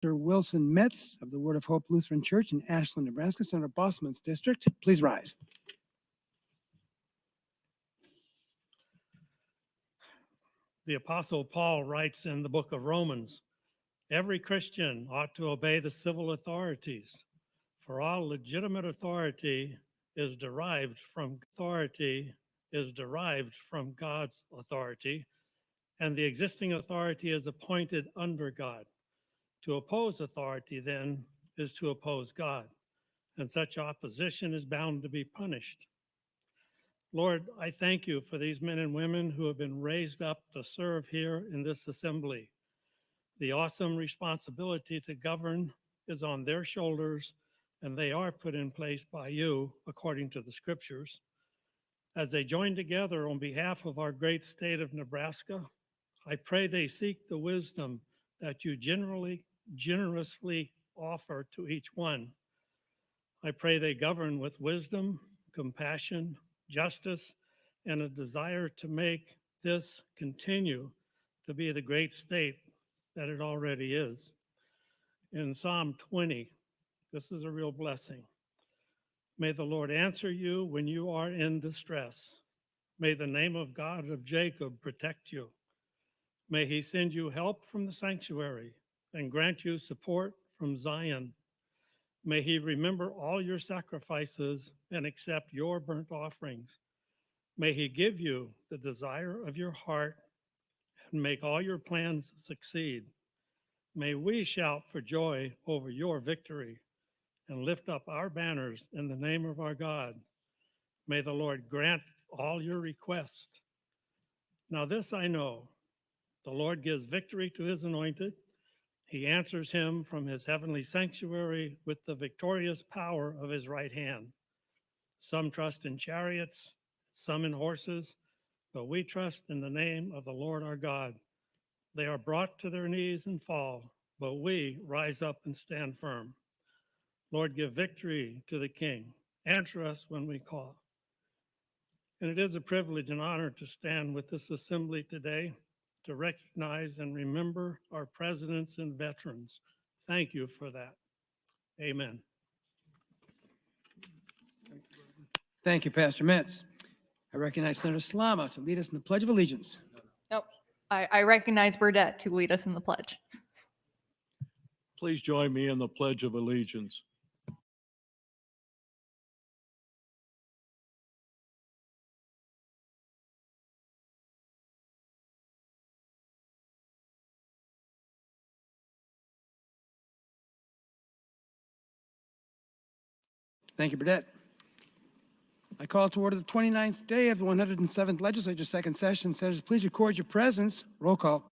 Dr. Wilson Metz of the Word of Hope Lutheran Church in Ashland, Nebraska, Senator Bosman's district. Please rise. The Apostle Paul writes in the book of Romans, every Christian ought to obey the civil authorities, for all legitimate authority is derived from God's authority, and the existing authority is appointed under God. To oppose authority, then, is to oppose God, and such opposition is bound to be punished. Lord, I thank you for these men and women who have been raised up to serve here in this assembly. The awesome responsibility to govern is on their shoulders, and they are put in place by you according to the scriptures. As they join together on behalf of our great state of Nebraska, I pray they seek the wisdom that you generously offer to each one. I pray they govern with wisdom, compassion, justice, and a desire to make this continue to be the great state that it already is. In Psalm 20, this is a real blessing. May the Lord answer you when you are in distress. May the name of God of Jacob protect you. May he send you help from the sanctuary and grant you support from Zion. May he remember all your sacrifices and accept your burnt offerings. May he give you the desire of your heart and make all your plans succeed. May we shout for joy over your victory and lift up our banners in the name of our God. May the Lord grant all your requests. Now this I know, the Lord gives victory to his anointed. He answers him from his heavenly sanctuary with the victorious power of his right hand. Some trust in chariots, some in horses, but we trust in the name of the Lord our God. They are brought to their knees and fall, but we rise up and stand firm. Lord, give victory to the King. Answer us when we call. And it is a privilege and honor to stand with this assembly today to recognize and remember our presidents and veterans. Thank you for that. Amen. Thank you, Pastor Metz. I recognize Senator Slama to lead us in the Pledge of Allegiance. Nope. I recognize Burdette to lead us in the pledge. Please join me in the Pledge of Allegiance. Thank you, Burdette. I call to order the 29th day of the 107th Legislature second session. Senators, please record your presence. Roll call.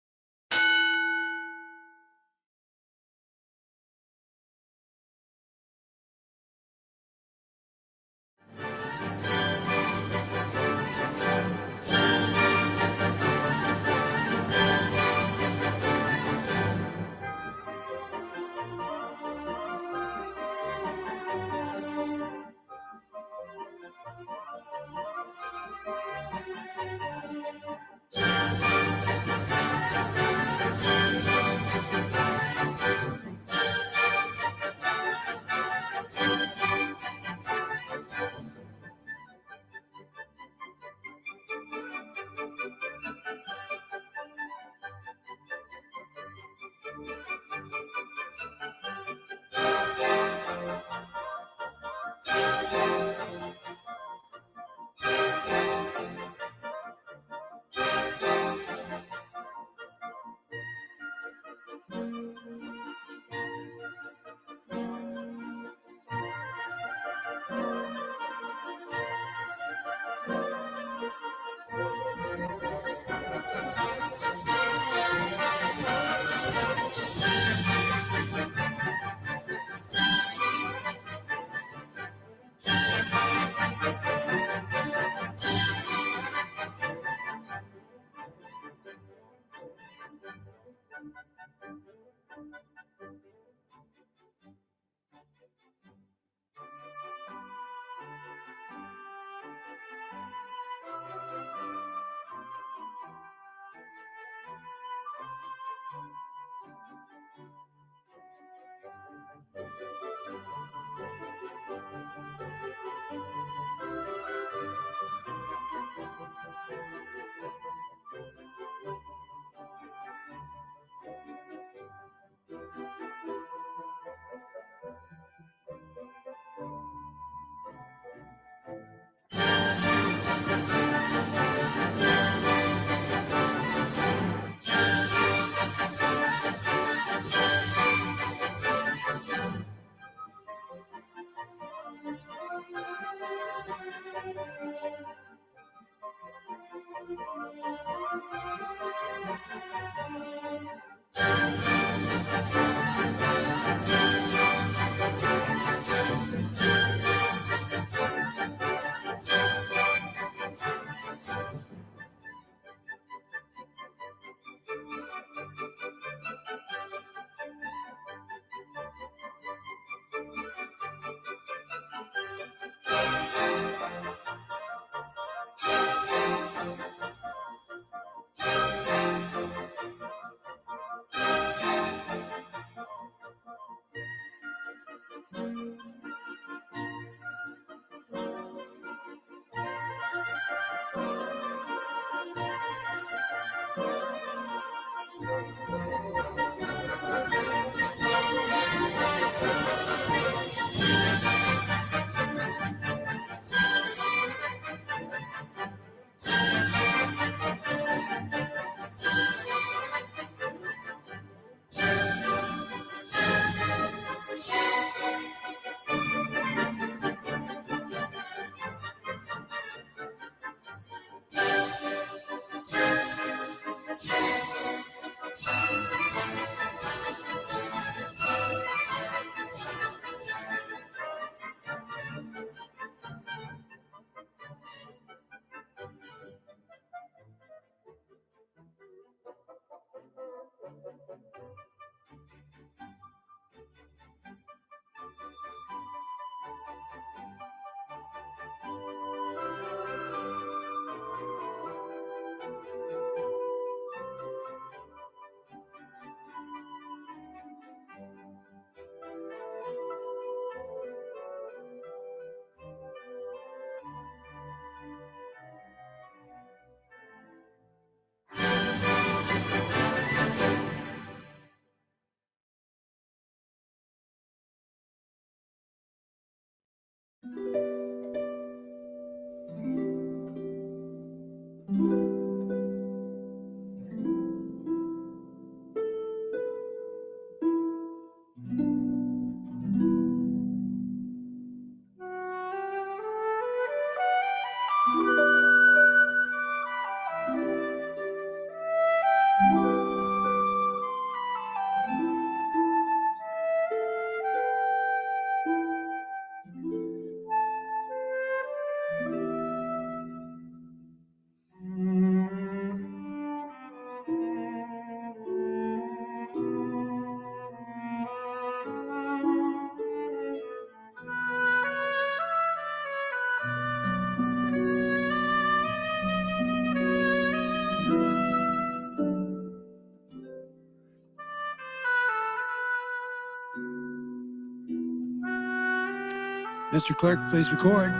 Mr. Clerk, please record.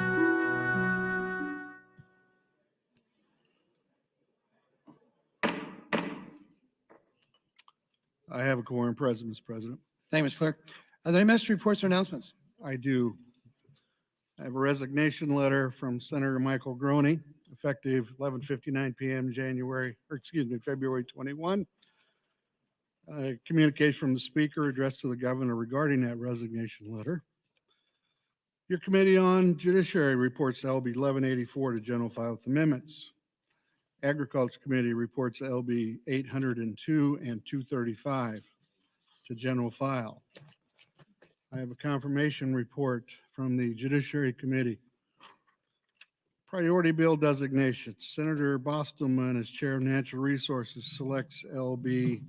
I have a quorum present, Mr. President. Thank you, Mr. Clerk. Are there any ministry reports or announcements? I do. I have a resignation letter from Senator Michael Groney, effective 11:59 p.m. February 21. Communication from the Speaker addressed to the Governor regarding that resignation letter. Your Committee on Judiciary reports LB 1184 to General File with amendments. Agriculture Committee reports LB 802 and 235 to General File. I have a confirmation report from the Judiciary Committee. Priority Bill designations. Senator Bostelman, as Chair of Natural Resources, selects LB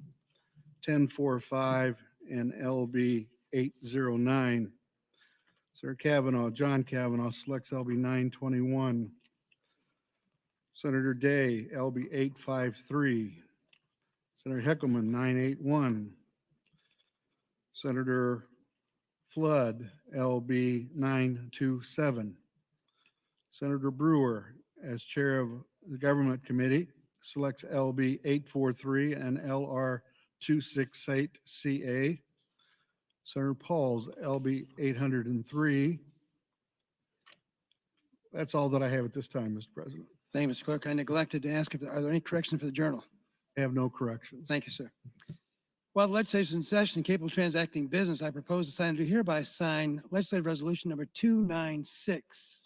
1045 and LB 809. Senator John Kavanaugh selects LB 921. Senator Day, LB 853. Senator Heckelman, 981. Senator Flood, LB 927. Senator Brewer, as Chair of the Government Committee, selects LB 843 and LR 268CA. Senator Pauls, LB 803. That's all that I have at this time, Mr. President. Thank you, Mr. Clerk. I neglected to ask if are there any corrections for the journal? I have no corrections. Thank you, sir. While the legislature is in session and capable of transacting business, I propose the Senator hereby sign legislative resolution number 296.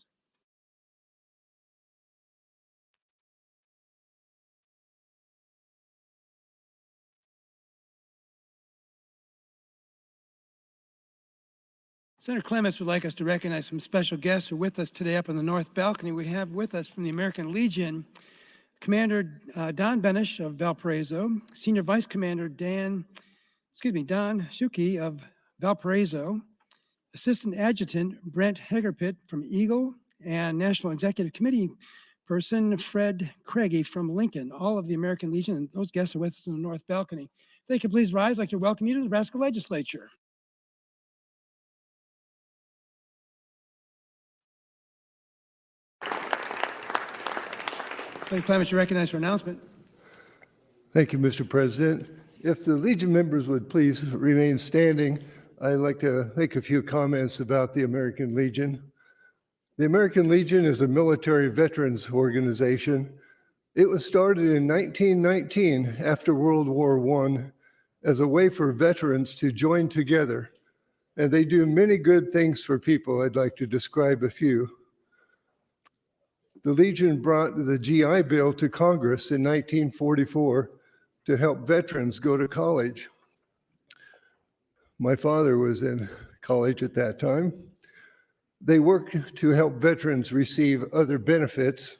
Senator Clements would like us to recognize some special guests who are with us today up on the north balcony. We have with us from the American Legion, Commander Don Benish of Valparaiso, Senior Vice Commander Don Shuki of Valparaiso, Assistant Adjutant Brent Hegerpitt from Eagle, and National Executive Committee person Fred Craigie from Lincoln, all of the American Legion, and those guests are with us in the north balcony. If they could please rise, I'd like to welcome you to the Nebraska Legislature. Senator Clements, you're recognized for announcement. Thank you, Mr. President. If the Legion members would please remain standing, I'd like to make a few comments about the American Legion. The American Legion is a military veterans organization. It was started in 1919 after World War I as a way for veterans to join together, and they do many good things for people. I'd like to describe a few. The Legion brought the GI Bill to Congress in 1944 to help veterans go to college. My father was in college at that time. They work to help veterans receive other benefits.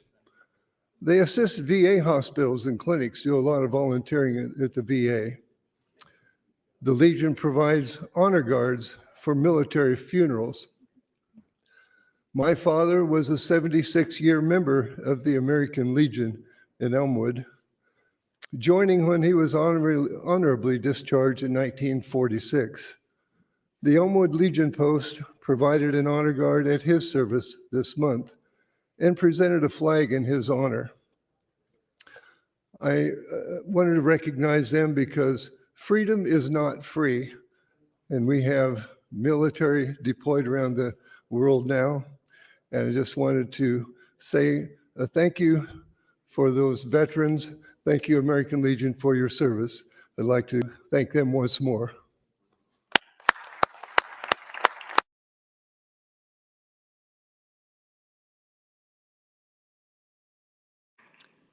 They assist VA hospitals and clinics, do a lot of volunteering at the VA. The Legion provides honor guards for military funerals. My father was a 76-year member of the American Legion in Elmwood, joining when he was honorably discharged in 1946. The Elmwood Legion Post provided an honor guard at his service this month and presented a flag in his honor. I wanted to recognize them because freedom is not free, and we have military deployed around the world now. And I just wanted to say a thank you for those veterans. Thank you, American Legion, for your service. I'd like to thank them once more.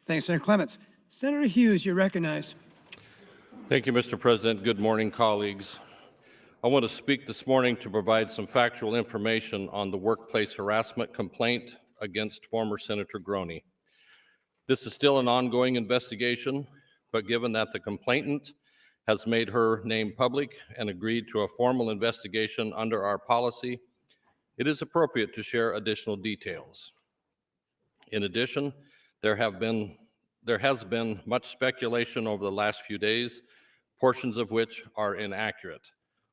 Thanks, Senator Clements. Senator Hughes, you're recognized. Thank you, Mr. President. Good morning, colleagues. I want to speak this morning to provide some factual information on the workplace harassment complaint against former Senator Groney. This is still an ongoing investigation, but given that the complainant has made her name public and agreed to a formal investigation under our policy, it is appropriate to share additional details. In addition, there has been much speculation over the last few days, portions of which are inaccurate.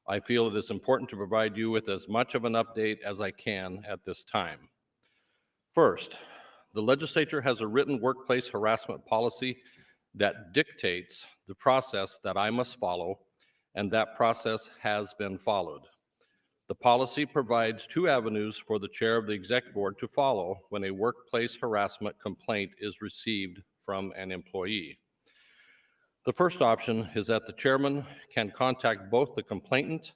I feel it is important to provide you with as much of an update as I can at this time. First, the legislature has a written workplace harassment policy that dictates the process that I must follow, and that process has been followed. The policy provides 2 avenues for the chair of the executive board to follow when a workplace harassment complaint is received from an employee. The first option is that the chairman can contact both the complainant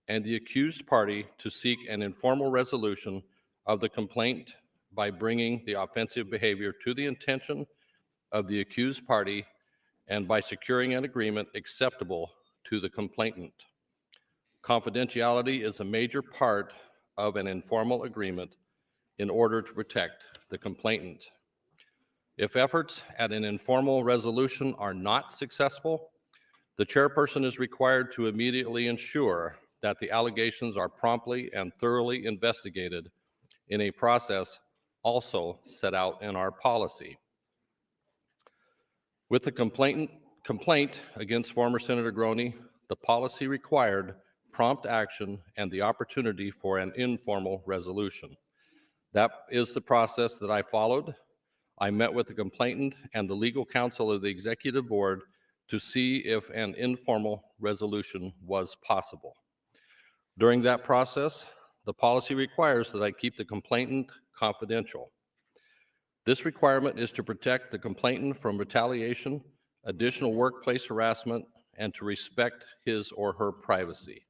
and the accused party to seek an informal resolution of the complaint by bringing the offensive behavior to the attention of the accused party and by securing an agreement acceptable to the complainant. Confidentiality is a major part of an informal agreement in order to protect the complainant. If efforts at an informal resolution are not successful, the chairperson is required to immediately ensure that the allegations are promptly and thoroughly investigated in a process also set out in our policy. With the complaint against former Senator Groney, the policy required prompt action and the opportunity for an informal resolution. That is the process that I followed. I met with the complainant and the legal counsel of the executive board to see if an informal resolution was possible. During that process, the policy requires that I keep the complainant confidential. This requirement is to protect the complainant from retaliation, additional workplace harassment, and to respect his or her privacy.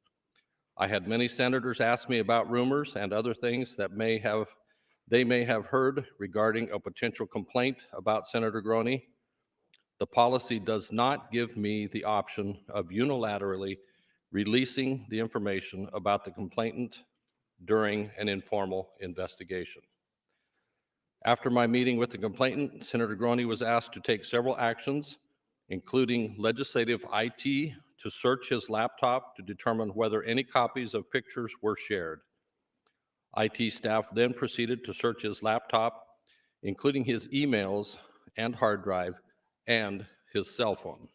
I had many senators ask me about rumors and other things that they may have heard regarding a potential complaint about Senator Groney. The policy does not give me the option of unilaterally releasing the information about the complainant during an informal investigation. After my meeting with the complainant, Senator Groney was asked to take several actions, including legislative IT to search his laptop to determine whether any copies of pictures were shared. IT staff then proceeded to search his laptop, including his emails and hard drive and his cell phone.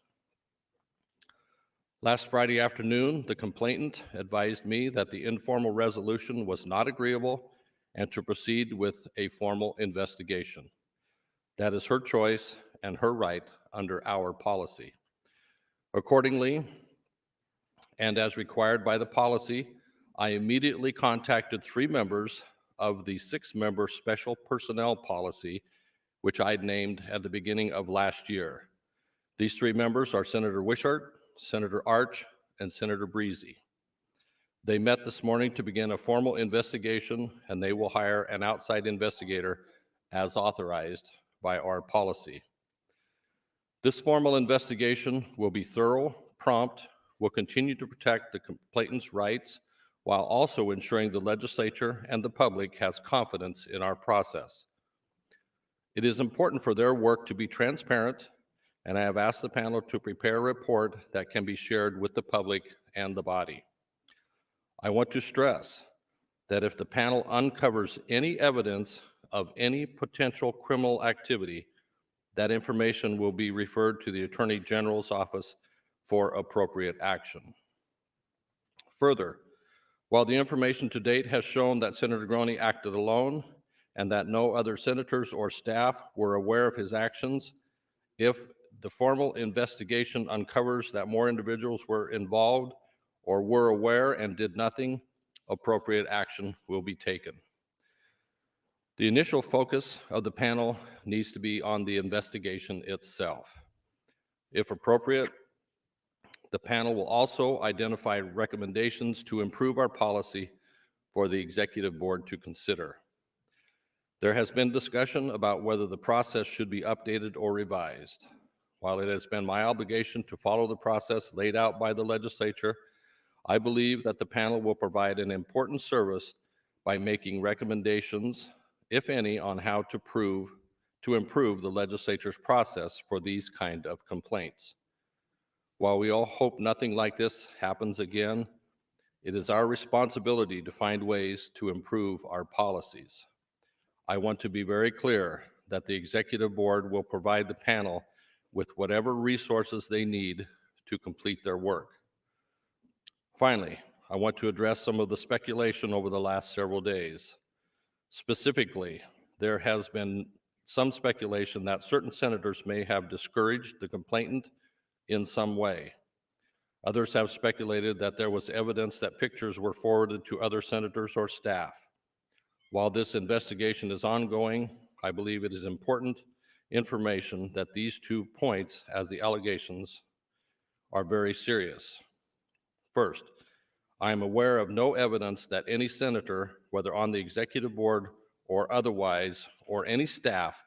Last Friday afternoon, the complainant advised me that the informal resolution was not agreeable and to proceed with a formal investigation. That is her choice and her right under our policy. Accordingly, and as required by the policy, I immediately contacted 3 members of the 6-member special personnel policy, which I'd named at the beginning of last year. These 3 members are Senator Wishart, Senator Arch, and Senator Breezy. They met this morning to begin a formal investigation, and they will hire an outside investigator as authorized by our policy. This formal investigation will be thorough, prompt, will continue to protect the complainant's rights while also ensuring the legislature and the public has confidence in our process. It is important for their work to be transparent, and I have asked the panel to prepare a report that can be shared with the public and the body. I want to stress that if the panel uncovers any evidence of any potential criminal activity, that information will be referred to the Attorney General's office for appropriate action. Further, while the information to date has shown that Senator Groney acted alone and that no other senators or staff were aware of his actions, if the formal investigation uncovers that more individuals were involved or were aware and did nothing, appropriate action will be taken. The initial focus of the panel needs to be on the investigation itself. If appropriate, the panel will also identify recommendations to improve our policy for the executive board to consider. There has been discussion about whether the process should be updated or revised. While it has been my obligation to follow the process laid out by the legislature, I believe that the panel will provide an important service by making recommendations, if any, on how to improve the legislature's process for these kind of complaints. While we all hope nothing like this happens again, it is our responsibility to find ways to improve our policies. I want to be very clear that the executive board will provide the panel with whatever resources they need to complete their work. Finally, I want to address some of the speculation over the last several days. Specifically, there has been some speculation that certain senators may have discouraged the complainant in some way. Others have speculated that there was evidence that pictures were forwarded to other senators or staff. While this investigation is ongoing, I believe it is important information that these 2 points, as the allegations, are very serious. First, I am aware of no evidence that any senator, whether on the executive board or otherwise, or any staff,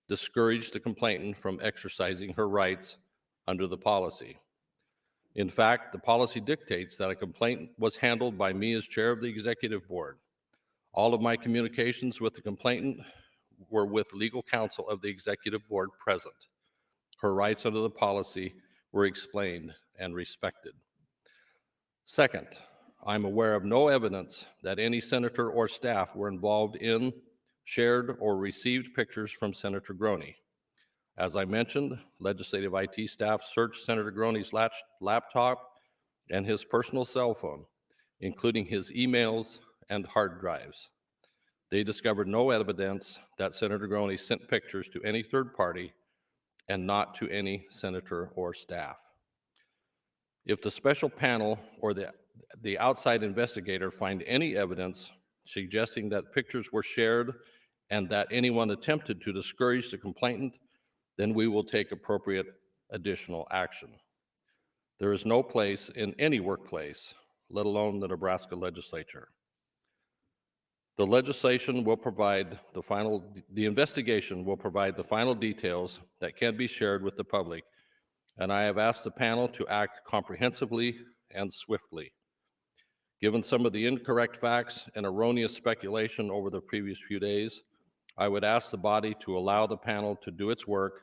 discouraged the complainant from exercising her rights under the policy. In fact, the policy dictates that a complaint was handled by me as chair of the executive board. All of my communications with the complainant were with legal counsel of the executive board present. Her rights under the policy were explained and respected. Second, I'm aware of no evidence that any senator or staff were involved in, shared, or received pictures from Senator Groney. As I mentioned, legislative IT staff searched Senator Groney's laptop and his personal cell phone, including his emails and hard drives. They discovered no evidence that Senator Groney sent pictures to any third party and not to any senator or staff. If the special panel or the outside investigator find any evidence suggesting that pictures were shared and that anyone attempted to discourage the complainant, then we will take appropriate additional action. There is no place in any workplace, let alone the Nebraska Legislature. The investigation will provide the final details that can be shared with the public, and I have asked the panel to act comprehensively and swiftly. Given some of the incorrect facts and erroneous speculation over the previous few days, I would ask the body to allow the panel to do its work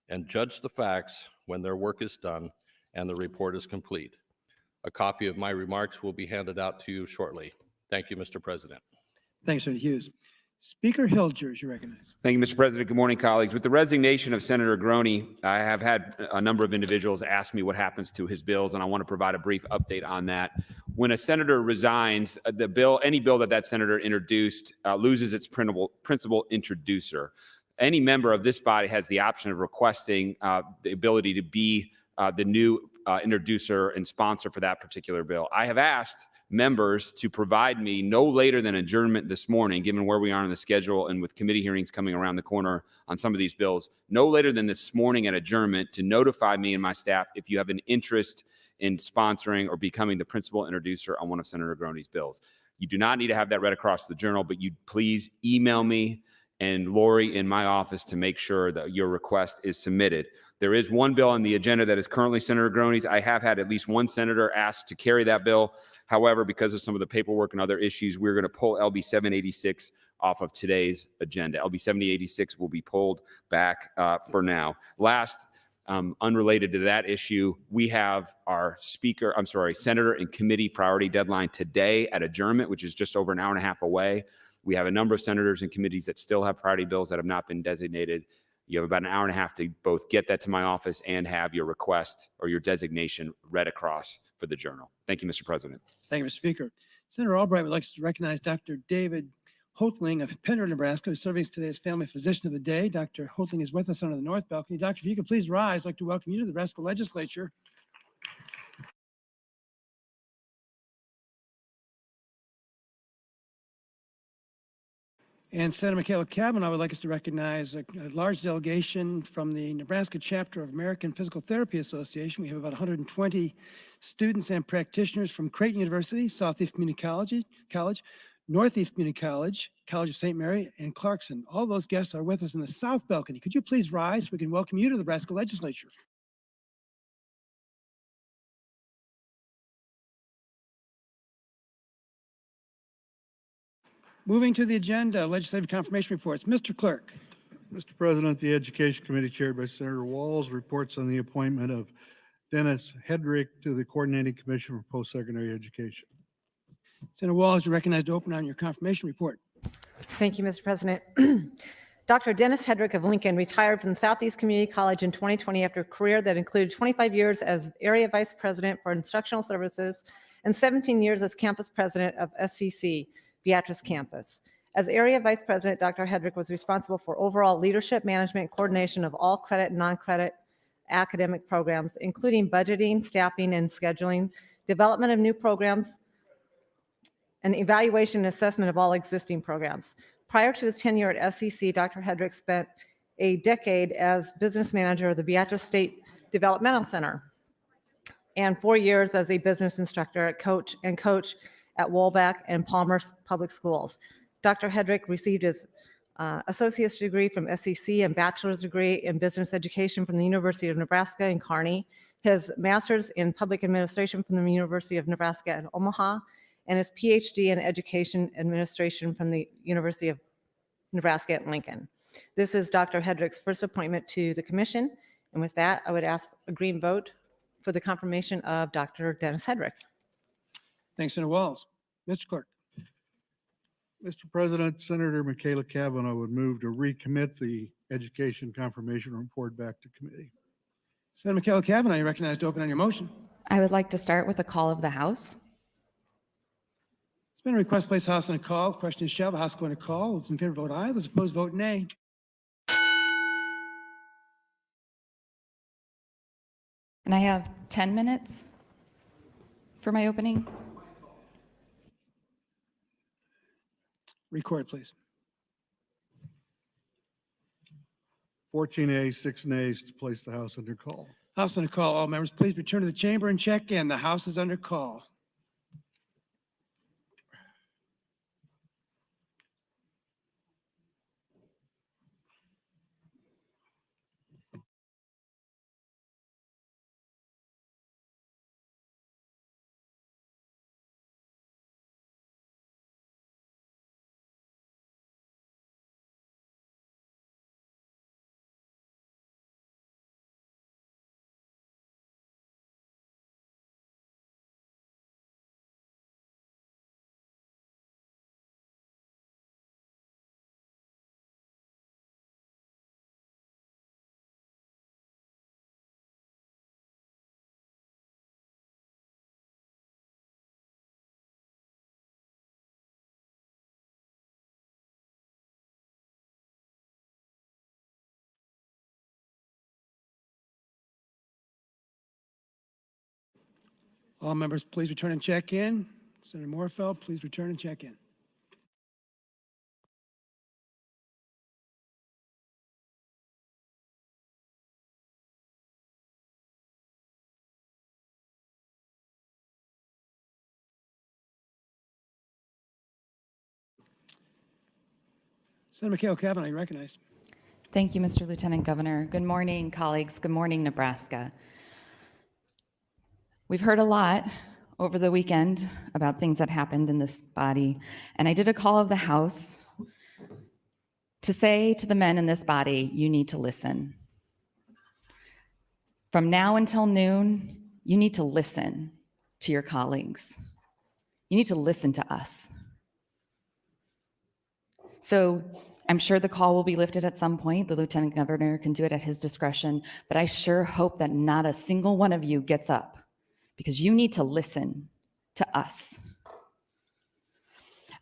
and judge the facts when their work is done and the report is complete. A copy of my remarks will be handed out to you shortly. Thank you, Mr. President. Thanks, Senator Hughes. Speaker Hilger, as you recognize. Thank you, Mr. President. Good morning, colleagues. With the resignation of Senator Groney, I have had a number of individuals ask me what happens to his bills, and I want to provide a brief update on that. When a senator resigns, any bill that senator introduced loses its principal introducer. Any member of this body has the option of requesting the ability to be the new introducer and sponsor for that particular bill. I have asked members to provide me no later than adjournment this morning, given where we are on the schedule and with committee hearings coming around the corner on some of these bills, no later than this morning at adjournment to notify me and my staff if you have an interest in sponsoring or becoming the principal introducer on one of Senator Groney's bills. You do not need to have that read across the journal, but you please email me and Lori in my office to make sure that your request is submitted. There is one bill on the agenda that is currently Senator Groney's. I have had at least one senator ask to carry that bill. However, because of some of the paperwork and other issues, we're going to pull LB 786 off of today's agenda. LB 786 will be pulled back for now. Last, Unrelated to that issue, we have our senator and committee priority deadline today at adjournment, which is just over an hour and a half away. We have a number of senators and committees that still have priority bills that have not been designated. You have about an hour and a half to both get that to my office and have your request or your designation read across for the journal. Thank you, Mr. President. Thank you, Mr. Speaker. Senator Albright would like to recognize Dr. David Holtling of Pender, Nebraska, who's serving today as family physician of the day. Dr. Holtling is with us under the north balcony. Doctor, if you could please rise, I'd like to welcome you to the Nebraska Legislature. And Senator Michaela Cavanaugh would like us to recognize a large delegation from the Nebraska chapter of American Physical Therapy Association. We have about 120 students and practitioners from Creighton University, Southeast Community College, Northeast Community College, College of St. Mary, and Clarkson. All those guests are with us in the south balcony. Could you please rise so we can welcome you to the Nebraska Legislature? Moving to the agenda, legislative confirmation reports. Mr. Clerk. Mr. President, the Education Committee chaired by Senator Walls reports on the appointment of Dennis Hedrick to the Coordinating Commission for Post-Secondary Education. Senator Walls, you're recognized to open on your confirmation report. Thank you, Mr. President. Dr. Dennis Hedrick of Lincoln retired from Southeast Community College in 2020 after a career that included 25 years as Area Vice President for Instructional Services and 17 years as Campus President of SCC, Beatrice Campus. As Area Vice President, Dr. Hedrick was responsible for overall leadership, management, and coordination of all credit and non-credit academic programs, including budgeting, staffing, and scheduling, development of new programs, and evaluation and assessment of all existing programs. Prior to his tenure at SCC, Dr. Hedrick spent a decade as business manager of the Beatrice State Developmental Center and 4 years as a business instructor at coach at Woolbach and Palmer Public Schools. Dr. Hedrick received his associate's degree from SCC and bachelor's degree in business education from the University of Nebraska in Kearney, his master's in public administration from the University of Nebraska in Omaha, and his PhD in education administration from the University of Nebraska at Lincoln. This is Dr. Hedrick's first appointment to the commission. And with that, I would ask a green vote for the confirmation of Dr. Dennis Hedrick. Thanks, Senator Walls. Mr. Clerk. Mr. President, Senator Michaela Cavanaugh would move to recommit the Education Confirmation Report back to committee. Senator Michaela Cavanaugh, you're recognized to open on your motion. I would like to start with a call of the House. It's been a request to place House on a call. The question is, shall the House go on a call? Those in favor vote aye. Those opposed vote nay. And I have 10 minutes for my opening. Record, please. 14 ayes, 6 nays to place the House under call. House on a call. All members, please return to the chamber and check in. The House is under call. All members, please return and check in. Senator Morfeld, please return and check in. Senator Michaela Cavanaugh, you recognized. Thank you, Mr. Lieutenant Governor. Good morning, colleagues. Good morning, Nebraska. We've heard a lot over the weekend about things that happened in this body, and I did a call of the House to say to the men in this body, you need to listen. From now until noon, you need to listen to your colleagues. You need to listen to us. So I'm sure the call will be lifted at some point. The lieutenant governor can do it at his discretion, but I sure hope that not a single one of you gets up, because you need to listen to us.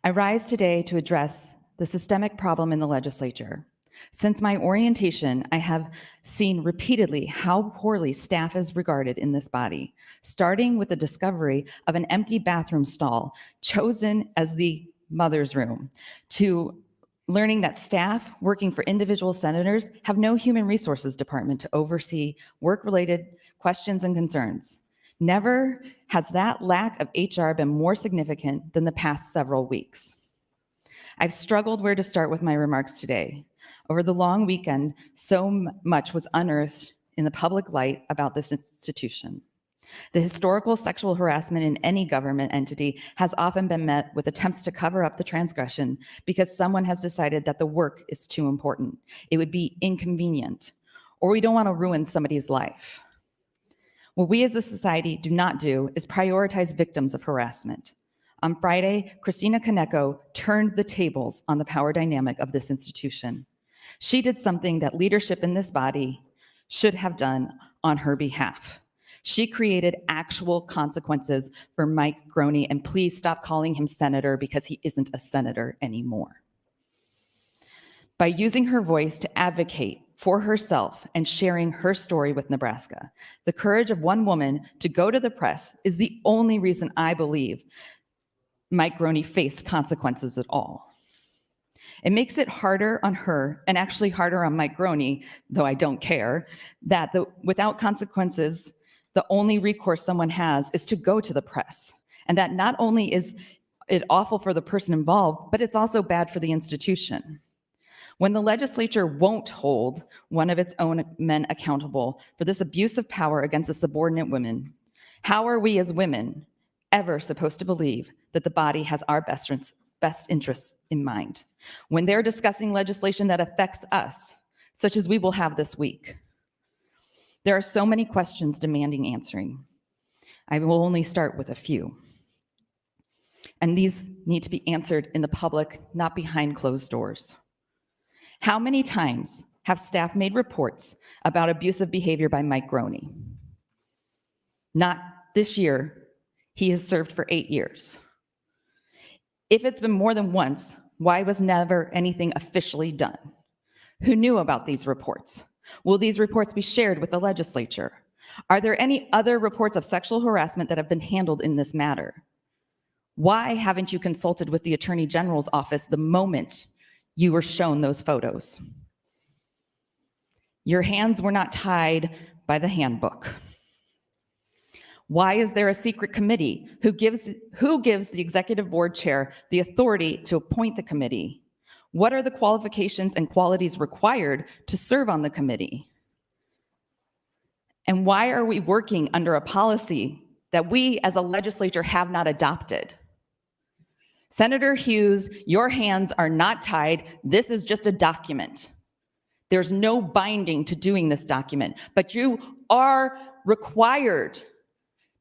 I rise today to address the systemic problem in the legislature. Since my orientation, I have seen repeatedly how poorly staff is regarded in this body, starting with the discovery of an empty bathroom stall chosen as the mother's room, to learning that staff working for individual senators have no human resources department to oversee work-related questions and concerns. Never has that lack of HR been more significant than the past several weeks. I've struggled where to start with my remarks today. Over the long weekend, so much was unearthed in the public light about this institution. The historical sexual harassment in any government entity has often been met with attempts to cover up the transgression because someone has decided that the work is too important. It would be inconvenient, or we don't want to ruin somebody's life. What we as a society do not do is prioritize victims of harassment. On Friday, Christina Kaneko turned the tables on the power dynamic of this institution. She did something that leadership in this body should have done on her behalf. She created actual consequences for Mike Groney, and please stop calling him senator because he isn't a senator anymore. By using her voice to advocate for herself and sharing her story with Nebraska, the courage of one woman to go to the press is the only reason I believe Mike Groney faced consequences at all. It makes it harder on her, and actually harder on Mike Groney, though I don't care, that without consequences, the only recourse someone has is to go to the press. And that not only is it awful for the person involved, but it's also bad for the institution. When the legislature won't hold one of its own men accountable for this abuse of power against a subordinate woman, how are we as women ever supposed to believe that the body has our best interests in mind when they're discussing legislation that affects us, such as we will have this week? There are so many questions demanding answering. I will only start with a few. And these need to be answered in the public, not behind closed doors. How many times have staff made reports about abusive behavior by Mike Groney? Not this year. He has served for 8 years. If it's been more than once, why was never anything officially done? Who knew about these reports? Will these reports be shared with the legislature? Are there any other reports of sexual harassment that have been handled in this matter? Why haven't you consulted with the Attorney General's office the moment you were shown those photos? Your hands were not tied by the handbook. Why is there a secret committee? Who gives the executive board chair the authority to appoint the committee? What are the qualifications and qualities required to serve on the committee? And why are we working under a policy that we as a legislature have not adopted? Senator Hughes, your hands are not tied. This is just a document. There's no binding to doing this document, but you are required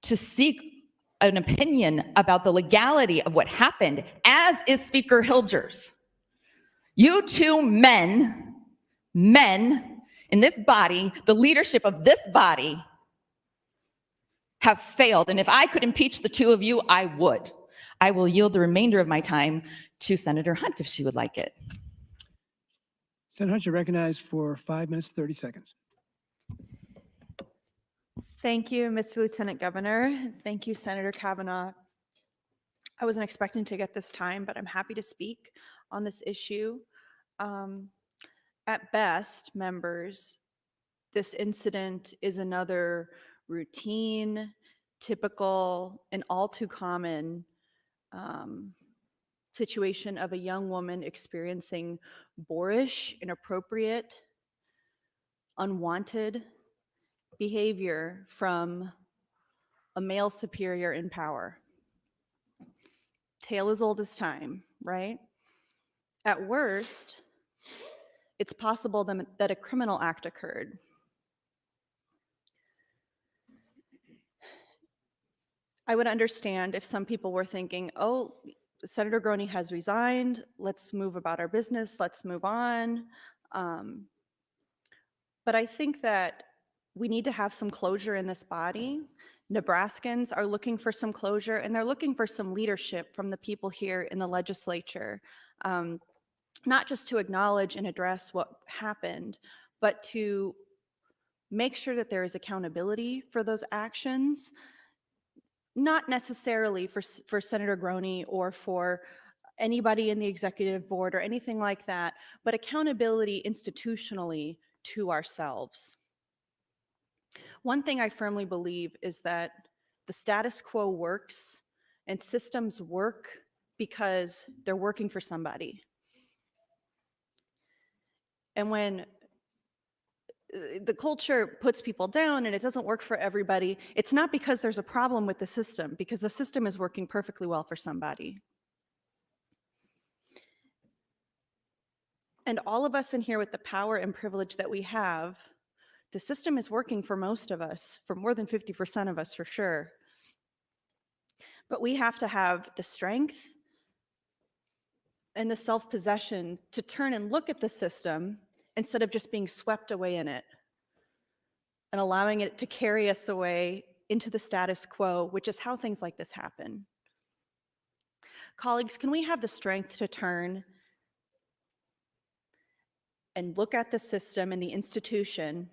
to seek an opinion about the legality of what happened, as is Speaker Hilgers. You two men in this body, the leadership of this body, have failed. And if I could impeach the two of you, I would. I will yield the remainder of my time to Senator Hunt if she would like it. Senator Hunt, you're recognized for 5 minutes, 30 seconds. Thank you, Mr. Lieutenant Governor. Thank you, Senator Kavanaugh. I wasn't expecting to get this time, but I'm happy to speak on this issue. At best, members, this incident is another routine, typical, and all too common situation of a young woman experiencing boorish, inappropriate, unwanted behavior from a male superior in power. Tale as old as time, right? At worst, it's possible that a criminal act occurred. I would understand if some people were thinking, oh, Senator Groney has resigned, let's move about our business, let's move on. But I think that we need to have some closure in this body. Nebraskans are looking for some closure, and they're looking for some leadership from the people here in the legislature, not just to acknowledge and address what happened, but to make sure that there is accountability for those actions, not necessarily for Senator Groney or for anybody in the executive board or anything like that, but accountability institutionally to ourselves. One thing I firmly believe is that the status quo works and systems work because they're working for somebody. And when the culture puts people down and it doesn't work for everybody, it's not because there's a problem with the system, because the system is working perfectly well for somebody. And all of us in here with the power and privilege that we have, the system is working for most of us, for more than 50% of us for sure. But we have to have the strength and the self-possession to turn and look at the system instead of just being swept away in it and allowing it to carry us away into the status quo, which is how things like this happen. Colleagues, can we have the strength to turn and look at the system and the institution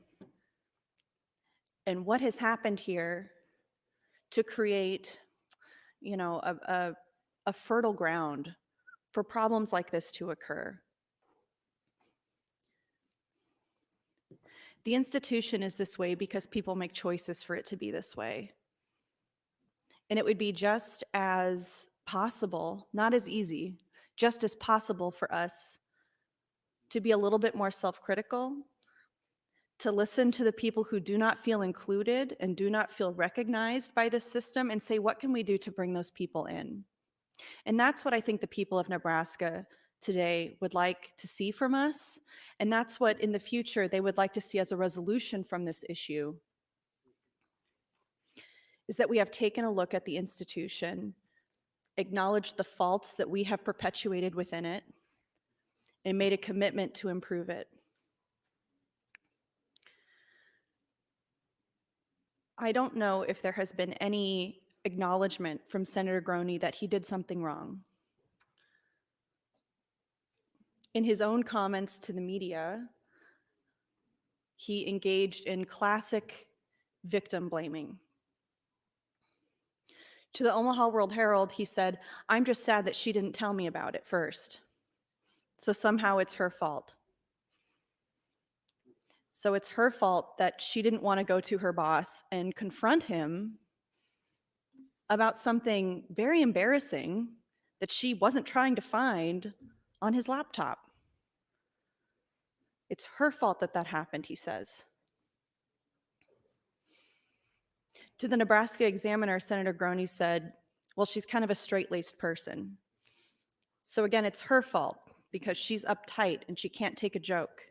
and what has happened here to create, a fertile ground for problems like this to occur? The institution is this way because people make choices for it to be this way. And it would be just as possible, not as easy, just as possible for us to be a little bit more self-critical, to listen to the people who do not feel included and do not feel recognized by the system and say, what can we do to bring those people in? And that's what I think the people of Nebraska today would like to see from us. And that's what in the future they would like to see as a resolution from this issue, is that we have taken a look at the institution, acknowledged the faults that we have perpetuated within it, and made a commitment to improve it. I don't know if there has been any acknowledgement from Senator Groney that he did something wrong. In his own comments to the media, he engaged in classic victim blaming. To the Omaha World-Herald, he said, "I'm just sad that she didn't tell me about it first. So somehow it's her fault. So it's her fault that she didn't want to go to her boss and confront him about something very embarrassing that she wasn't trying to find on his laptop. It's her fault that that happened," he says. To the Nebraska Examiner, Senator Groney said, well, she's kind of a straight-laced person. So again, it's her fault because she's uptight and she can't take a joke.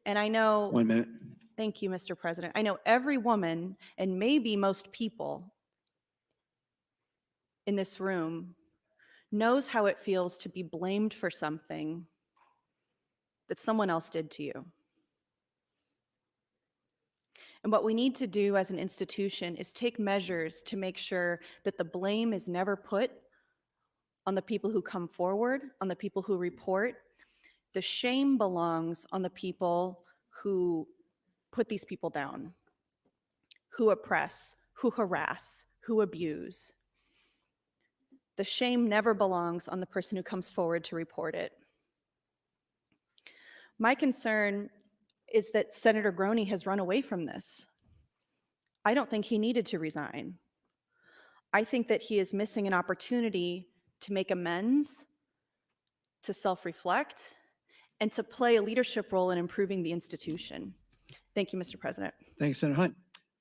And I know— 1 minute. Thank you, Mr. President. I know every woman, and maybe most people in this room, knows how it feels to be blamed for something that someone else did to you. And what we need to do as an institution is take measures to make sure that the blame is never put on the people who come forward, on the people who report. The shame belongs on the people who put these people down, who oppress, who harass, who abuse. The shame never belongs on the person who comes forward to report it. My concern is that Senator Groney has run away from this. I don't think he needed to resign. I think that he is missing an opportunity to make amends, to self-reflect, and to play a leadership role in improving the institution. Thank you, Mr. President. Thanks, Senator Hunt.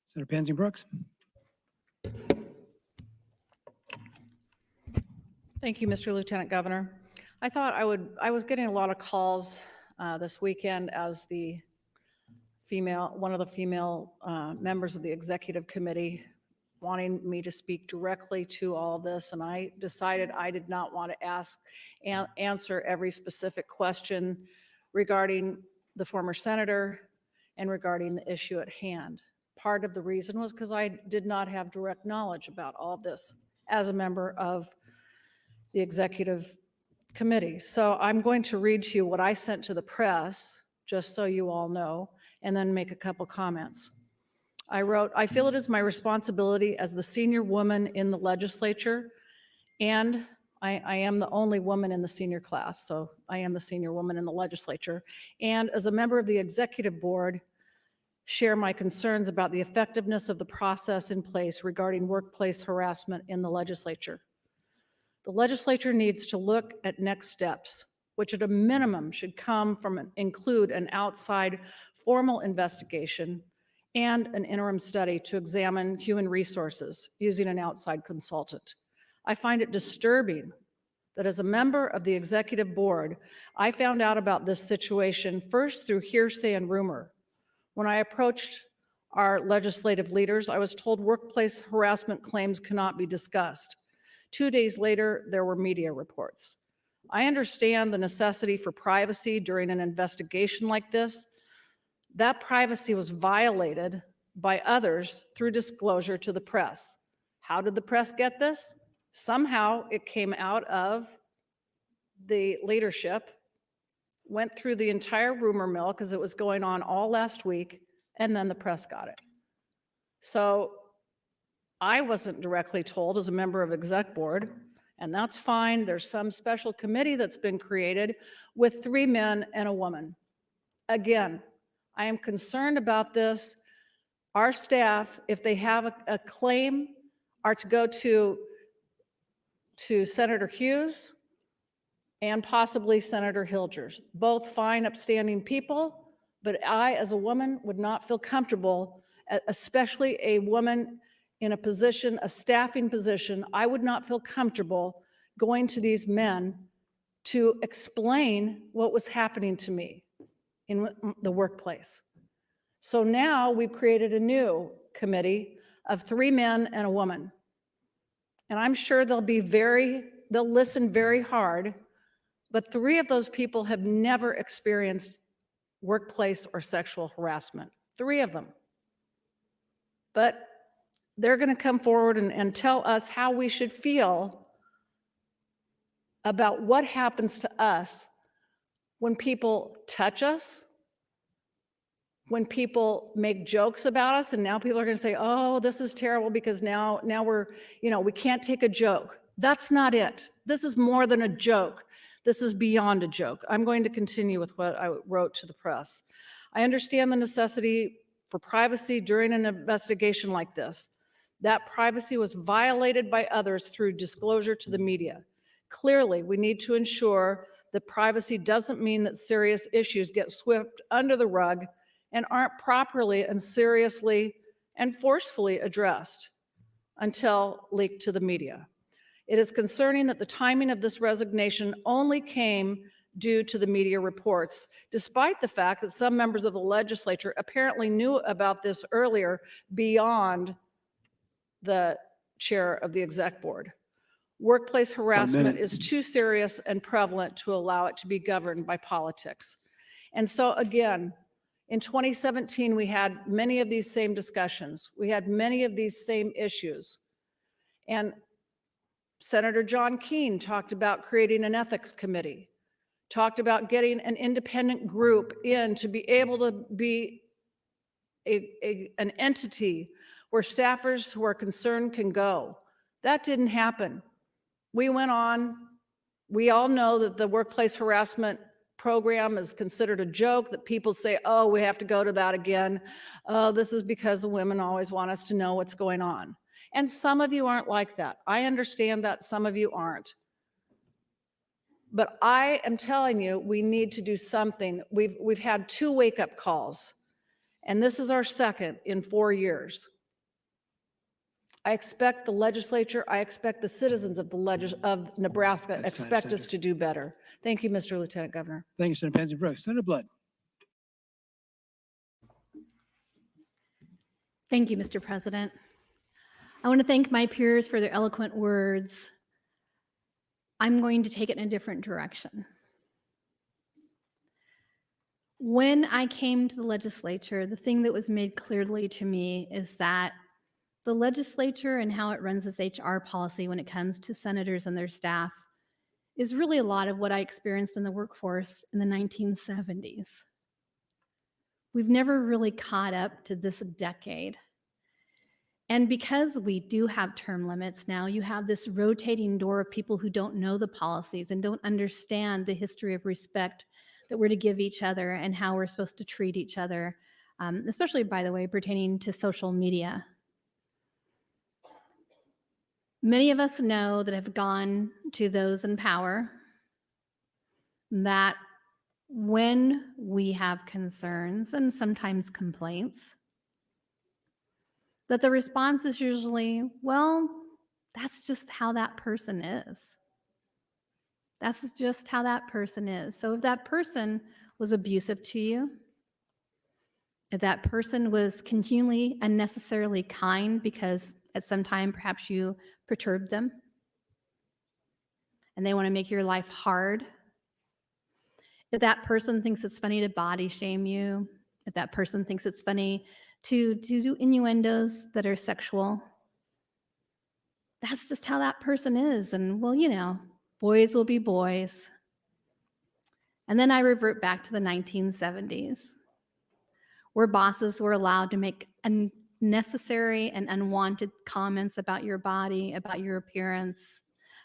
Senator Pansy Brooks. Thank you, Mr. Lieutenant Governor. I was getting a lot of calls this weekend as one of the female members of the executive committee wanting me to speak directly to all of this, and I decided I did not want to answer every specific question regarding the former senator and regarding the issue at hand. Part of the reason was because I did not have direct knowledge about all of this as a member of the executive committee. So I'm going to read to you what I sent to the press, just so you all know, and then make a couple comments. I wrote, I feel it is my responsibility as the senior woman in the legislature, and I am the only woman in the senior class, so I am the senior woman in the legislature, and as a member of the executive board, share my concerns about the effectiveness of the process in place regarding workplace harassment in the legislature. The legislature needs to look at next steps, which at a minimum should include an outside formal investigation and an interim study to examine human resources using an outside consultant. I find it disturbing that as a member of the executive board, I found out about this situation first through hearsay and rumor. When I approached our legislative leaders, I was told workplace harassment claims cannot be discussed. 2 days later, there were media reports. I understand the necessity for privacy during an investigation like this. That privacy was violated by others through disclosure to the press. How did the press get this? Somehow it came out of the leadership, went through the entire rumor mill because it was going on all last week, and then the press got it. So I wasn't directly told as a member of exec board, and that's fine. There's some special committee that's been created with 3 men and a woman. Again, I am concerned about this. Our staff, if they have a claim, are to go to Senator Hughes and possibly Senator Hilgers, both fine, upstanding people, but I, as a woman, would not feel comfortable, especially a woman in a position, a staffing position, I would not feel comfortable going to these men to explain what was happening to me in the workplace. So now we've created a new committee of 3 men and a woman. And I'm sure they'll listen very hard, but 3 of those people have never experienced workplace or sexual harassment. 3 of them. But they're going to come forward and tell us how we should feel about what happens to us when people touch us, when people make jokes about us, and now people are going to say, oh, this is terrible because now we're, we can't take a joke. That's not it. This is more than a joke. This is beyond a joke. I'm going to continue with what I wrote to the press. I understand the necessity for privacy during an investigation like this. That privacy was violated by others through disclosure to the media. Clearly, we need to ensure that privacy doesn't mean that serious issues get swept under the rug and aren't properly and seriously and forcefully addressed until leaked to the media. It is concerning that the timing of this resignation only came due to the media reports, despite the fact that some members of the legislature apparently knew about this earlier beyond the chair of the exec board. Workplace harassment is too serious and prevalent to allow it to be governed by politics. And so again, in 2017, we had many of these same discussions. We had many of these same issues. And Senator John Keane talked about creating an ethics committee, talked about getting an independent group in to be able to be an entity where staffers who are concerned can go. That didn't happen. We went on. We all know that the workplace harassment program is considered a joke, that people say, oh, we have to go to that again. Oh, this is because the women always want us to know what's going on. And some of you aren't like that. I understand that some of you aren't. But I am telling you, we need to do something. We've had 2 wake-up calls, and this is our second in 4 years. I expect the legislature, I expect the citizens of Nebraska expect us to do better. Thank you, Mr. Lieutenant Governor. Thank you, Senator Pansy Brooks. Senator Blood. Thank you, Mr. President. I want to thank my peers for their eloquent words. I'm going to take it in a different direction. When I came to the legislature, the thing that was made clearly to me is that the legislature and how it runs its HR policy when it comes to senators and their staff is really a lot of what I experienced in the workforce in the 1970s. We've never really caught up to this decade. And because we do have term limits now, you have this rotating door of people who don't know the policies and don't understand the history of respect that we're to give each other and how we're supposed to treat each other, especially, by the way, pertaining to social media. Many of us know that have gone to those in power that when we have concerns and sometimes complaints, that the response is usually, well, that's just how that person is. That's just how that person is. So if that person was abusive to you, if that person was continually unnecessarily kind because at some time perhaps you perturbed them and they want to make your life hard, if that person thinks it's funny to body shame you, if that person thinks it's funny to do innuendos that are sexual, that's just how that person is. And well, you know, boys will be boys. And then I revert back to the 1970s, where bosses were allowed to make unnecessary and unwanted comments about your body, about your appearance,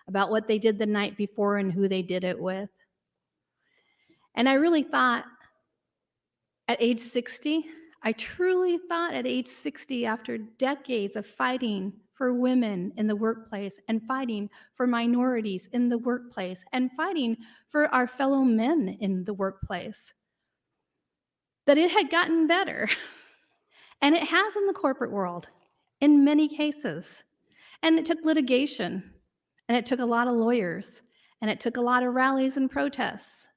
about what they did the night before and who they did it with. And I really thought at age 60, I truly thought at age 60, after decades of fighting for women in the workplace and fighting for minorities in the workplace and fighting for our fellow men in the workplace, that it had gotten better. And it has in the corporate world in many cases. And it took litigation, and it took a lot of lawyers, and it took a lot of rallies and protests.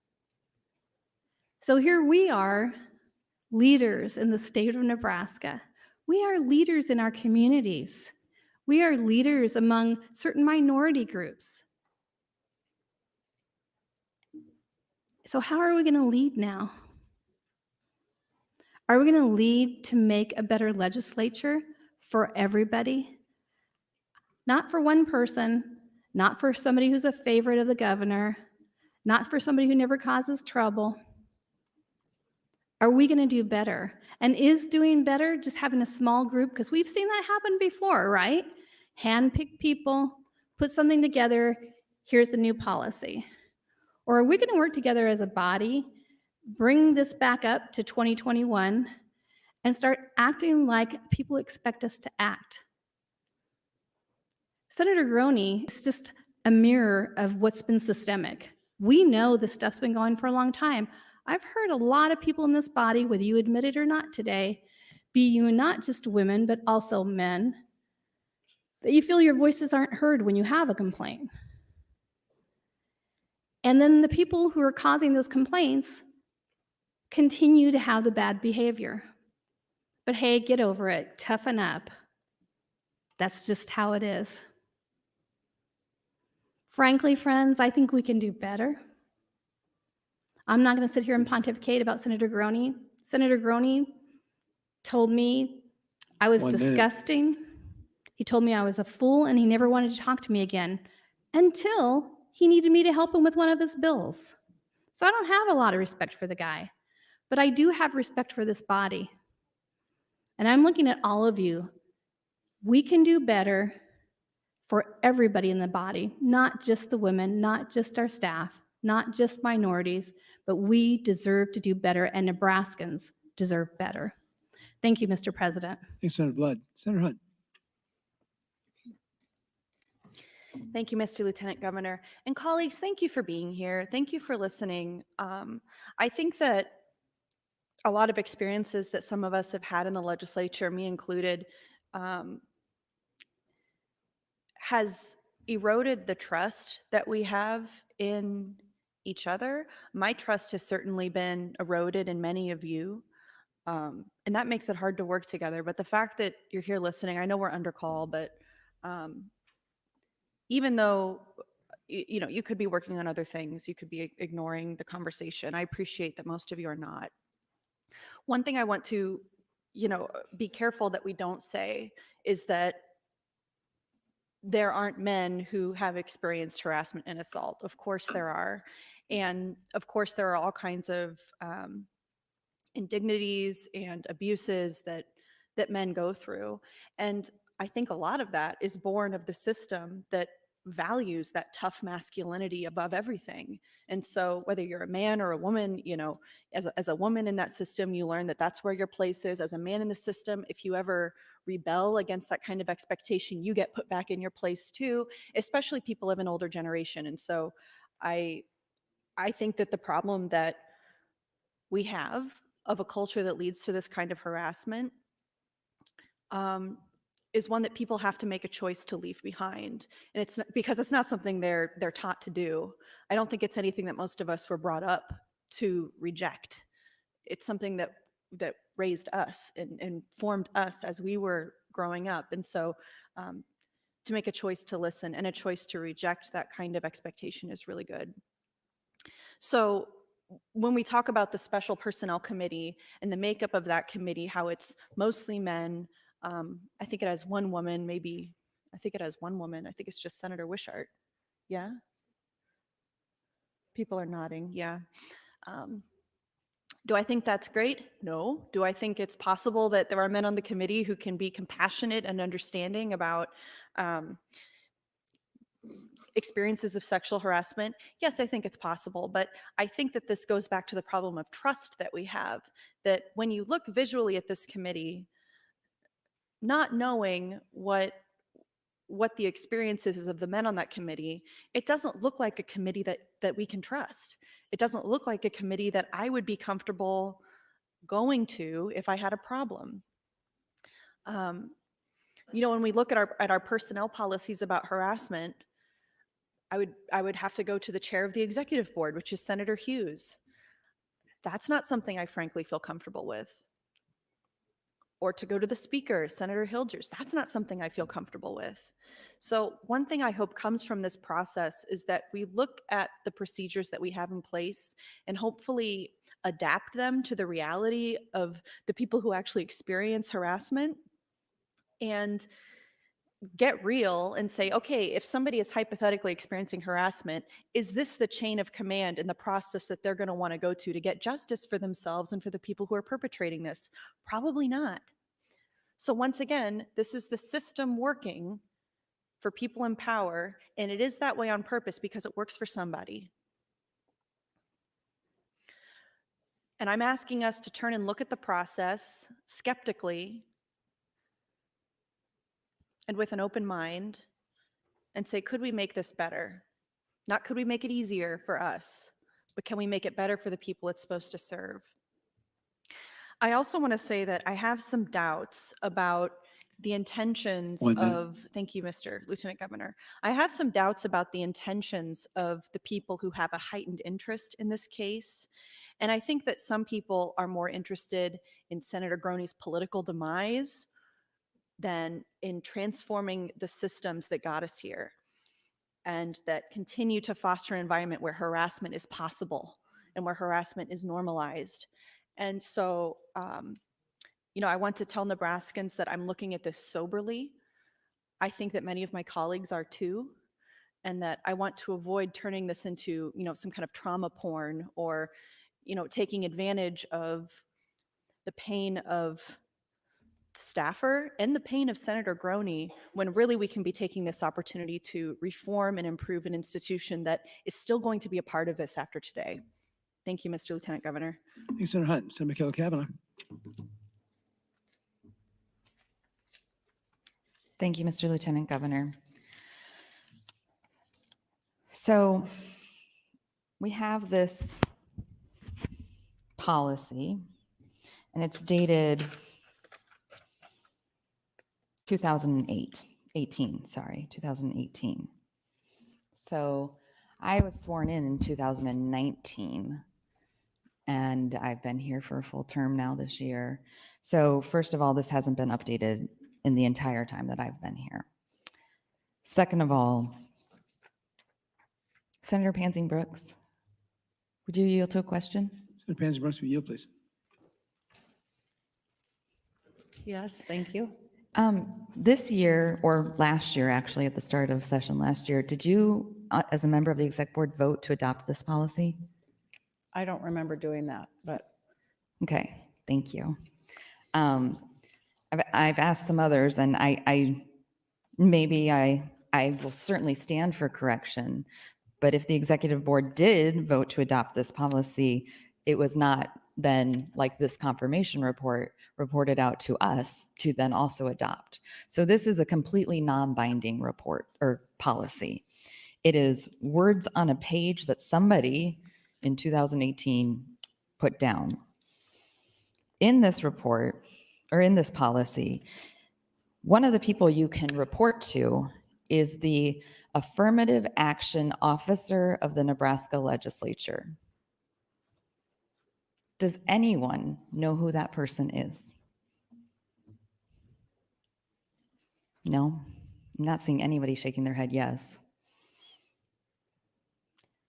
So here we are, leaders in the state of Nebraska. We are leaders in our communities. We are leaders among certain minority groups. So how are we going to lead now? Are we going to lead to make a better legislature for everybody? Not for one person, not for somebody who's a favorite of the governor, not for somebody who never causes trouble. Are we going to do better? And is doing better just having a small group? Because we've seen that happen before, right? Handpick people, put something together, here's the new policy. Or are we going to work together as a body, bring this back up to 2021, and start acting like people expect us to act? Senator Groney is just a mirror of what's been systemic. We know this stuff's been going for a long time. I've heard a lot of people in this body, whether you admit it or not today, be you not just women, but also men, that you feel your voices aren't heard when you have a complaint. And then the people who are causing those complaints continue to have the bad behavior. But hey, get over it, toughen up. That's just how it is. Frankly, friends, I think we can do better. I'm not going to sit here and pontificate about Senator Groney. Senator Groney told me I was disgusting. He told me I was a fool, and he never wanted to talk to me again until he needed me to help him with one of his bills. So I don't have a lot of respect for the guy, but I do have respect for this body. And I'm looking at all of you. We can do better for everybody in the body, not just the women, not just our staff, not just minorities, but we deserve to do better, and Nebraskans deserve better. Thank you, Mr. President. Thanks, Senator Blood. Senator Hunt. Thank you, Mr. Lieutenant Governor. And colleagues, thank you for being here. Thank you for listening. I think that a lot of experiences that some of us have had in the legislature, me included, has eroded the trust that we have in each other. My trust has certainly been eroded in many of you. And that makes it hard to work together. But the fact that you're here listening, I know we're under call, but even though you could be working on other things, you could be ignoring the conversation. I appreciate that most of you are not. One thing I want to, be careful that we don't say is that there aren't men who have experienced harassment and assault. Of course there are. And of course there are all kinds of indignities and abuses that men go through. And I think a lot of that is born of the system that values that tough masculinity above everything. And so whether you're a man or a woman, as a woman in that system, you learn that that's where your place is. As a man in the system, if you ever rebel against that kind of expectation, you get put back in your place too, especially people of an older generation. And so I think that the problem that we have of a culture that leads to this kind of harassment is one that people have to make a choice to leave behind. And it's not, because it's not something they're taught to do. I don't think it's anything that most of us were brought up to reject. It's something that raised us and formed us as we were growing up. And so to make a choice to listen and a choice to reject that kind of expectation is really good. So when we talk about the Special Personnel Committee and the makeup of that committee, how it's mostly men, I think it has one woman, I think it has one woman. I think it's just Senator Wishart. Yeah? People are nodding, yeah. Do I think that's great? No. Do I think it's possible that there are men on the committee who can be compassionate and understanding about experiences of sexual harassment? Yes, I think it's possible, but I think that this goes back to the problem of trust that we have, that when you look visually at this committee, not knowing what the experiences is of the men on that committee, it doesn't look like a committee that we can trust. It doesn't look like a committee that I would be comfortable going to if I had a problem. When we look at our personnel policies about harassment, I would have to go to the chair of the executive board, which is Senator Hughes. That's not something I frankly feel comfortable with. Or to go to the speaker, Senator Hilgers. That's not something I feel comfortable with. So one thing I hope comes from this process is that we look at the procedures that we have in place and hopefully adapt them to the reality of the people who actually experience harassment, and get real and say, okay, if somebody is hypothetically experiencing harassment, is this the chain of command in the process that they're going to want to go to get justice for themselves and for the people who are perpetrating this? Probably not. So once again, this is the system working for people in power, and it is that way on purpose because it works for somebody. And I'm asking us to turn and look at the process skeptically and with an open mind and say, could we make this better? Not could we make it easier for us, but can we make it better for the people it's supposed to serve? I also want to say that I have some doubts about the intentions of, thank you, Mr. Lieutenant Governor. I have some doubts about the intentions of the people who have a heightened interest in this case. And I think that some people are more interested in Senator Groney's political demise than in transforming the systems that got us here and that continue to foster an environment where harassment is possible and where harassment is normalized. And so, I want to tell Nebraskans that I'm looking at this soberly. I think that many of my colleagues are too, and that I want to avoid turning this into, some kind of trauma porn or, taking advantage of the pain of staffer and the pain of Senator Groney, when really we can be taking this opportunity to reform and improve an institution that is still going to be a part of this after today. Thank you, Mr. Lieutenant Governor. Thanks, Senator Hunt. Senator McKellar-Kavanaugh. Thank you, Mr. Lieutenant Governor. So we have this policy, and it's dated 2018. So I was sworn in 2019, and I've been here for a full term now this year. So first of all, this hasn't been updated in the entire time that I've been here. Second of all, Senator Pansy Brooks, would you yield to a question? Senator Pansy Brooks, will you yield, please? Yes, thank you. This year, or last year, actually, at the start of session last year, did you, as a member of the exec board, vote to adopt this policy? I don't remember doing that, but Okay, thank you. I've asked some others, and I will certainly stand for correction. But if the executive board did vote to adopt this policy, it was not then like this confirmation report reported out to us to then also adopt. So this is a completely non-binding report or policy. It is words on a page that somebody in 2018 put down. In this report, or in this policy, one of the people you can report to is the Affirmative Action Officer of the Nebraska Legislature. Does anyone know who that person is? No? I'm not seeing anybody shaking their head yes.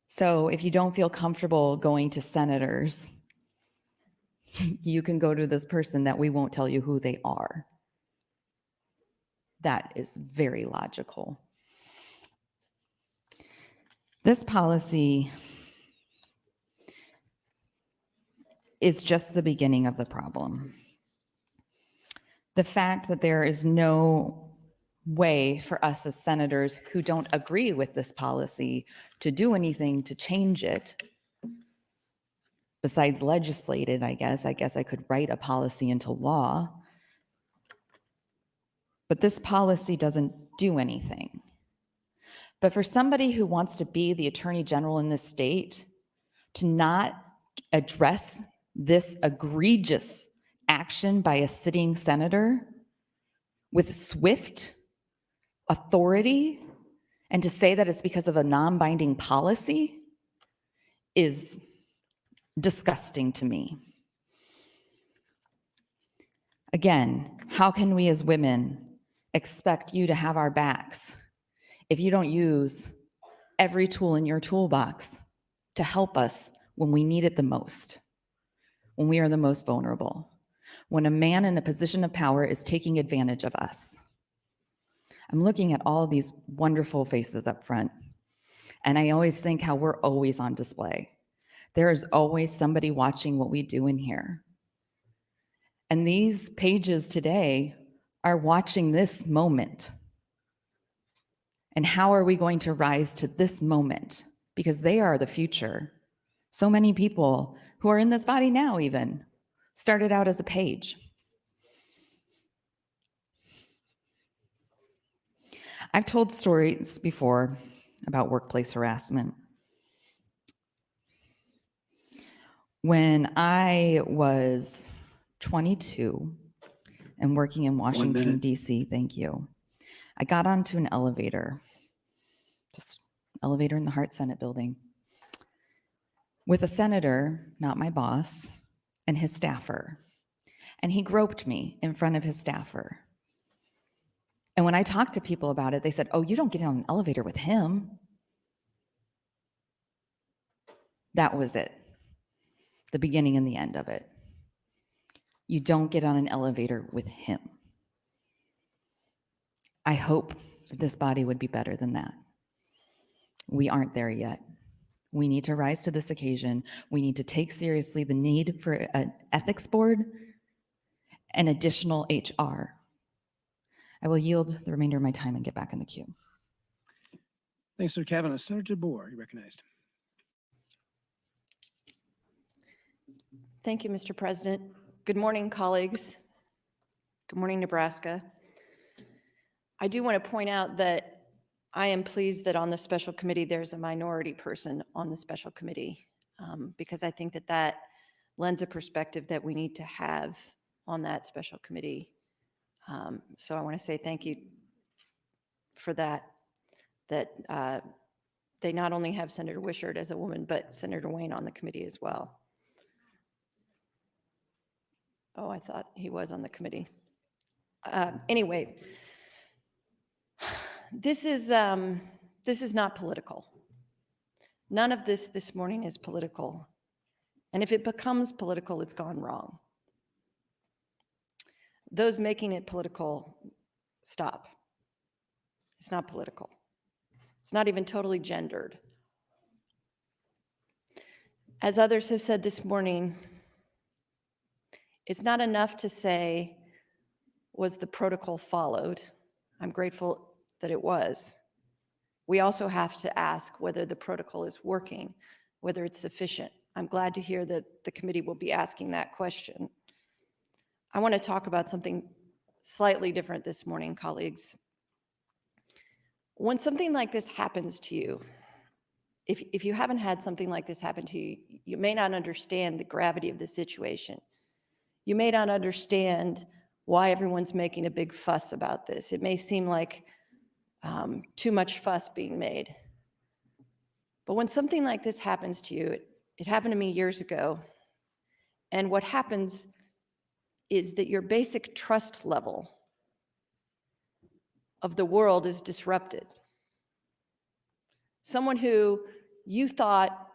So if you don't feel comfortable going to senators, you can go to this person that we won't tell you who they are. That is very logical. This policy is just the beginning of the problem. The fact that there is no way for us as senators who don't agree with this policy to do anything to change it, besides legislate it, I guess I could write a policy into law. But this policy doesn't do anything. But for somebody who wants to be the attorney general in this state to not address this egregious action by a sitting senator with swift authority and to say that it's because of a non-binding policy is disgusting to me. Again, how can we as women expect you to have our backs if you don't use every tool in your toolbox to help us when we need it the most, when we are the most vulnerable, when a man in a position of power is taking advantage of us? I'm looking at all these wonderful faces up front, and I always think how we're always on display. There is always somebody watching what we do in here. And these pages today are watching this moment. And how are we going to rise to this moment? Because they are the future. So many people who are in this body now even started out as a page. I've told stories before about workplace harassment. When I was 22 and working in Washington, D.C., thank you, I got onto an elevator, just elevator in the Hart Senate building, with a senator, not my boss, and his staffer. And he groped me in front of his staffer. And when I talked to people about it, they said, "Oh, you don't get on an elevator with him." That was it. The beginning and the end of it. You don't get on an elevator with him. I hope that this body would be better than that. We aren't there yet. We need to rise to this occasion. We need to take seriously the need for an ethics board and additional HR. I will yield the remainder of my time and get back in the queue. Thanks, Senator Kavanaugh. Senator DeBoer, you're recognized. Thank you, Mr. President. Good morning, colleagues. Good morning, Nebraska. I do want to point out that I am pleased that on the special committee, there's a minority person on the special committee, because I think that that lends a perspective that we need to have on that special committee. So I want to say thank you for that, they not only have Senator Wishart as a woman, but Senator Wayne on the committee as well. Oh, I thought he was on the committee. Anyway, This is not political. None of this morning is political. And if it becomes political, it's gone wrong. Those making it political, stop. It's not political. It's not even totally gendered. As others have said this morning, it's not enough to say, was the protocol followed? I'm grateful that it was. We also have to ask whether the protocol is working, whether it's sufficient. I'm glad to hear that the committee will be asking that question. I want to talk about something slightly different this morning, colleagues. When something like this happens to you, if you haven't had something like this happen to you, you may not understand the gravity of the situation. You may not understand why everyone's making a big fuss about this. It may seem like too much fuss being made. But when something like this happens to you, it happened to me years ago, and what happens is that your basic trust level of the world is disrupted. Someone who you thought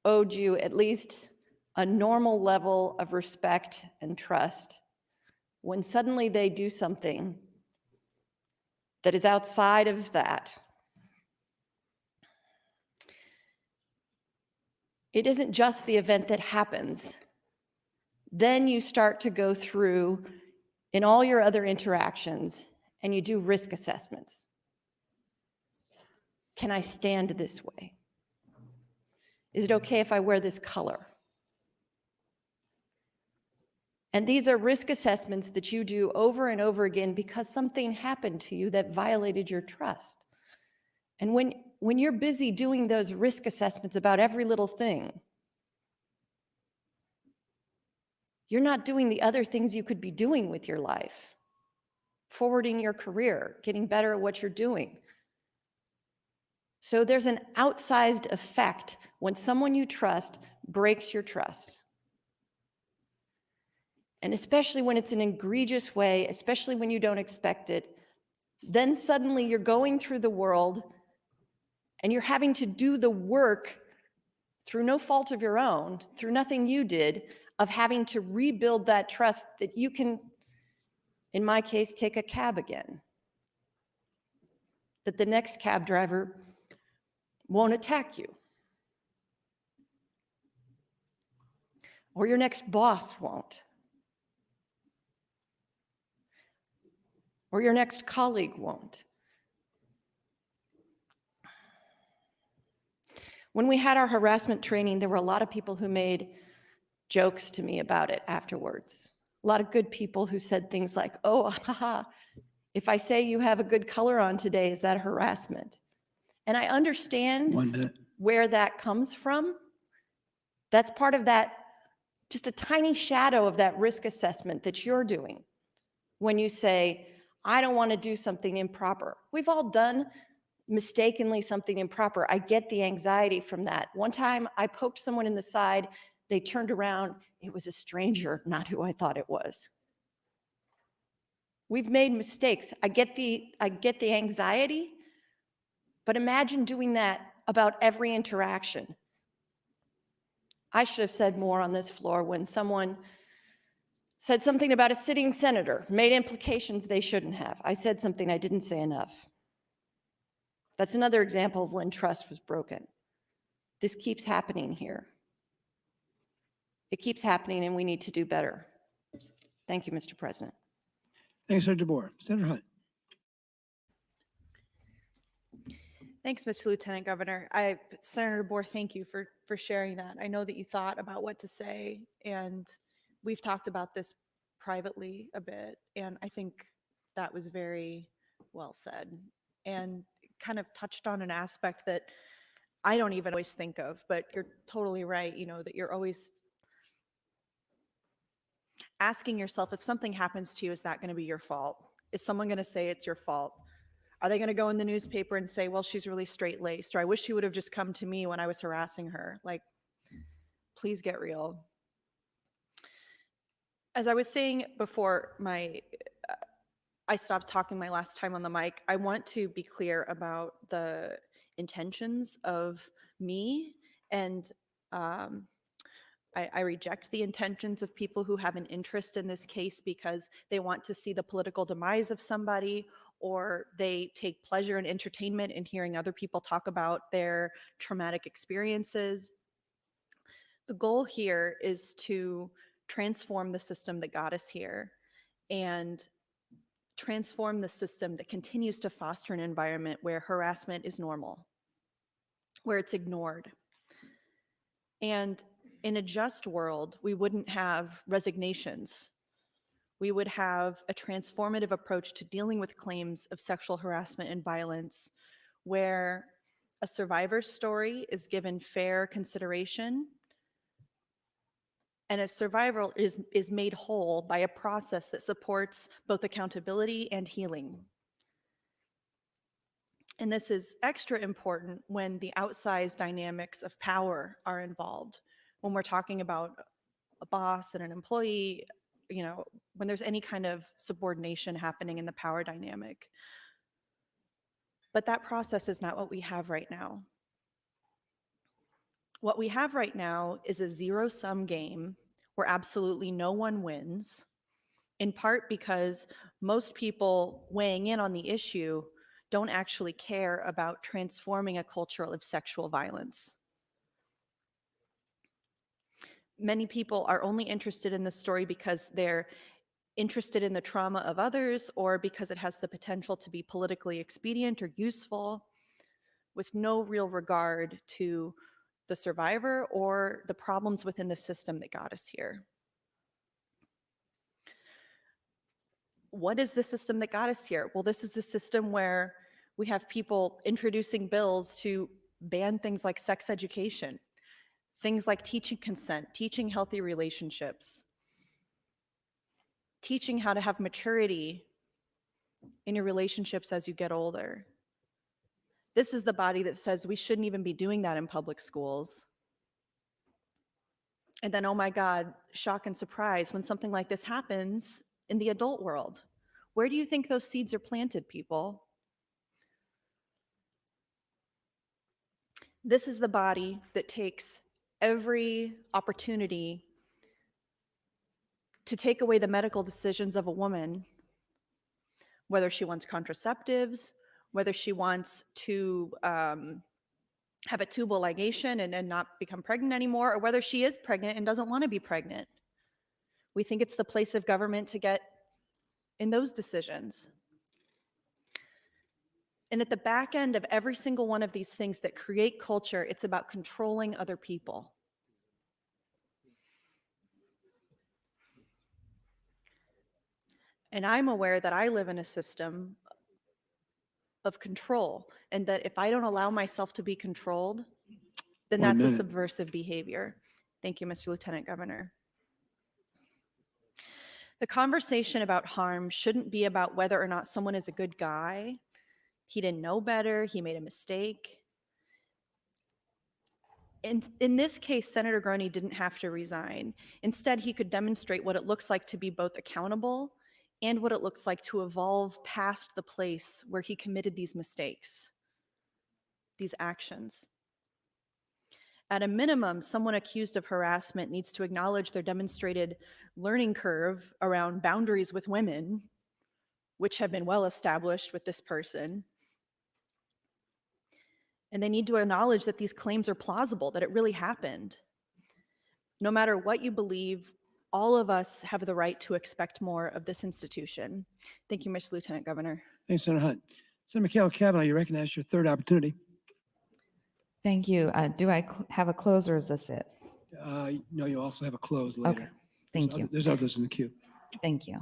owed you at least a normal level of respect and trust, when suddenly they do something that is outside of that, it isn't just the event that happens. Then you start to go through in all your other interactions and you do risk assessments. Can I stand this way? Is it okay if I wear this color? And these are risk assessments that you do over and over again because something happened to you that violated your trust. And when you're busy doing those risk assessments about every little thing, you're not doing the other things you could be doing with your life, forwarding your career, getting better at what you're doing. So there's an outsized effect when someone you trust breaks your trust. And especially when it's an egregious way, especially when you don't expect it, then suddenly you're going through the world and you're having to do the work through no fault of your own, through nothing you did, of having to rebuild that trust that you can, in my case, take a cab again. That the next cab driver won't attack you. Or your next boss won't. Or your next colleague won't. When we had our harassment training, there were a lot of people who made jokes to me about it afterwards. A lot of good people who said things like, oh, haha, if I say you have a good color on today, is that harassment? And I understand where that comes from. That's part of that, just a tiny shadow of that risk assessment that you're doing when you say, I don't want to do something improper. We've all done mistakenly something improper. I get the anxiety from that. One time I poked someone in the side, they turned around, it was a stranger, not who I thought it was. We've made mistakes. I get the anxiety, but imagine doing that about every interaction. I should have said more on this floor when someone said something about a sitting senator, made implications they shouldn't have. I said something I didn't say enough. That's another example of when trust was broken. This keeps happening here. It keeps happening and we need to do better. Thank you, Mr. President. Thanks, Senator DeBoer. Senator Hunt. Thanks, Mr. Lieutenant Governor. Senator DeBoer, thank you for sharing that. I know that you thought about what to say, and we've talked about this privately a bit, and I think that was very well said and kind of touched on an aspect that I don't even always think of, but you're totally right, that you're always asking yourself, if something happens to you, is that going to be your fault? Is someone going to say it's your fault? Are they going to go in the newspaper and say, well, she's really straight-laced, or I wish she would have just come to me when I was harassing her? Like, please get real. As I was saying before, I I stopped talking my last time on the mic. I want to be clear about the intentions of me, and um, I reject the intentions of people who have an interest in this case because they want to see the political demise of somebody, or they take pleasure and entertainment in hearing other people talk about their traumatic experiences. The goal here is to transform the system that got us here and transform the system that continues to foster an environment where harassment is normal, where it's ignored. And in a just world, we wouldn't have resignations. We would have a transformative approach to dealing with claims of sexual harassment and violence, where a survivor's story is given fair consideration, and a survivor is made whole by a process that supports both accountability and healing. And this is extra important when the outsized dynamics of power are involved. When we're talking about a boss and an employee, you know, when there's any kind of subordination happening in the power dynamic. But that process is not what we have right now. What we have right now is a zero-sum game where absolutely no one wins, in part because most people weighing in on the issue don't actually care about transforming a culture of sexual violence. Many people are only interested in this story because they're interested in the trauma of others, or because it has the potential to be politically expedient or useful, with no real regard to the survivor or the problems within the system that got us here. What is the system that got us here? Well, this is a system where we have people introducing bills to ban things like sex education, things like teaching consent, teaching healthy relationships, teaching how to have maturity in your relationships as you get older. This is the body that says we shouldn't even be doing that in public schools. And then, oh my God, shock and surprise when something like this happens in the adult world. Where do you think those seeds are planted, people? This is the body that takes every opportunity to take away the medical decisions of a woman, whether she wants contraceptives, whether she wants to have a tubal ligation and not become pregnant anymore, or whether she is pregnant and doesn't want to be pregnant. We think it's the place of government to get in those decisions. And at the back end of every single one of these things that create culture, it's about controlling other people. And I'm aware that I live in a system of control, and that if I don't allow myself to be controlled, then that's a subversive behavior. Thank you, Mr. Lieutenant Governor. The conversation about harm shouldn't be about whether or not someone is a good guy. He didn't know better, he made a mistake. In this case, Senator Groney didn't have to resign. Instead, he could demonstrate what it looks like to be both accountable and what it looks like to evolve past the place where he committed these mistakes, these actions. At a minimum, someone accused of harassment needs to acknowledge their demonstrated learning curve around boundaries with women, which have been well established with this person. And they need to acknowledge that these claims are plausible, that it really happened. No matter what you believe, all of us have the right to expect more of this institution. Thank you, Mr. Lieutenant Governor. Thanks, Senator Hunt. Senator McHale-Cavanaugh, you recognize your third opportunity. Thank you. Do I have a close or is this it? No, you also have a close later. Okay, thank you. There's others in the queue. Thank you.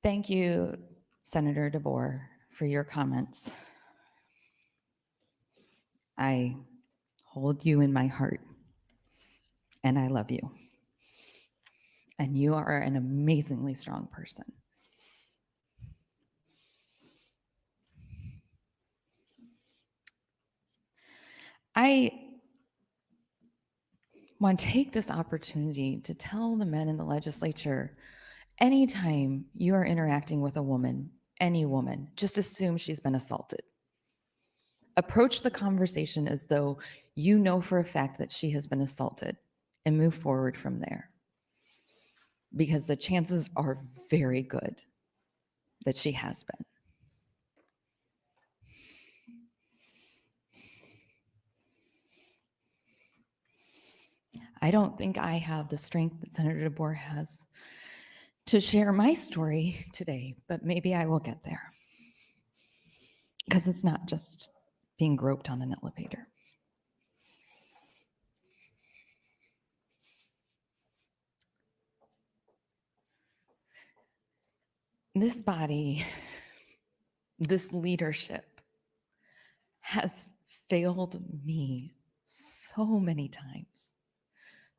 Thank you, Senator DeBoer, for your comments. I hold you in my heart, and I love you. And you are an amazingly strong person. I want to take this opportunity to tell the men in the legislature Anytime you are interacting with a woman, any woman, just assume she's been assaulted. Approach the conversation as though you know for a fact that she has been assaulted and move forward from there. Because the chances are very good that she has been. I don't think I have the strength that Senator DeBoer has to share my story today, but maybe I will get there. Because it's not just being groped on an elevator. This body, this leadership has failed me so many times.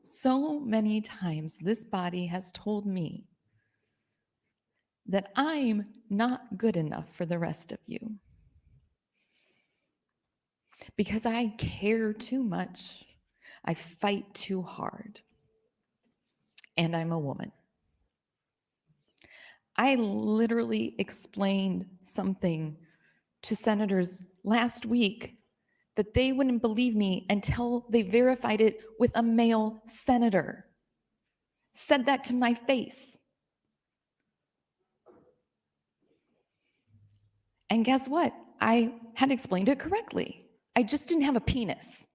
So many times this body has told me that I'm not good enough for the rest of you. Because I care too much, I fight too hard, and I'm a woman. I literally explained something to senators last week that they wouldn't believe me until they verified it with a male senator. Said that to my face. And guess what? I had explained it correctly. I just didn't have a penis.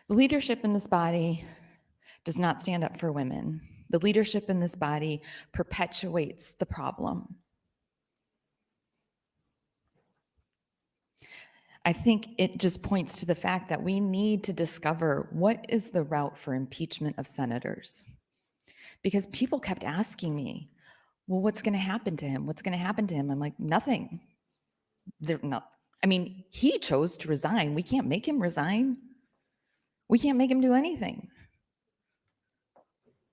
The leadership in this body does not stand up for women. The leadership in this body perpetuates the problem. I think it just points to the fact that we need to discover what is the route for impeachment of senators. Because people kept asking me, well, what's going to happen to him? What's going to happen to him? I'm like, nothing. They're not. I mean, he chose to resign. We can't make him resign. We can't make him do anything.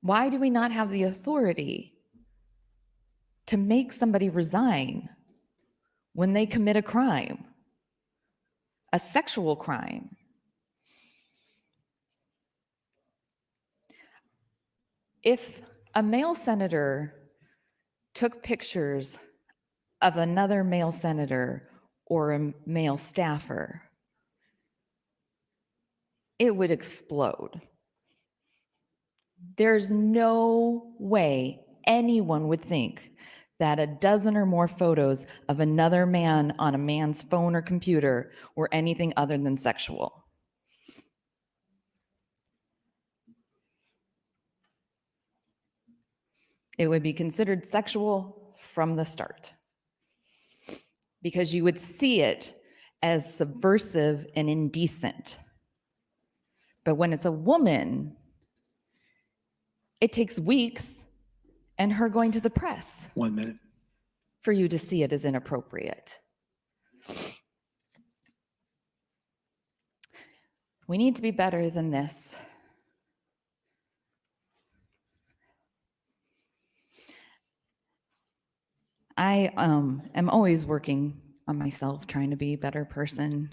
Why do we not have the authority to make somebody resign when they commit a crime, a sexual crime? If a male senator took pictures of another male senator or a male staffer, it would explode. There's no way anyone would think that a dozen or more photos of another man on a man's phone or computer were anything other than sexual. It would be considered sexual from the start, because you would see it as subversive and indecent. But when it's a woman, it takes weeks and her going to the press 1 minute. for you to see it as inappropriate. We need to be better than this. I am always working on myself, trying to be a better person,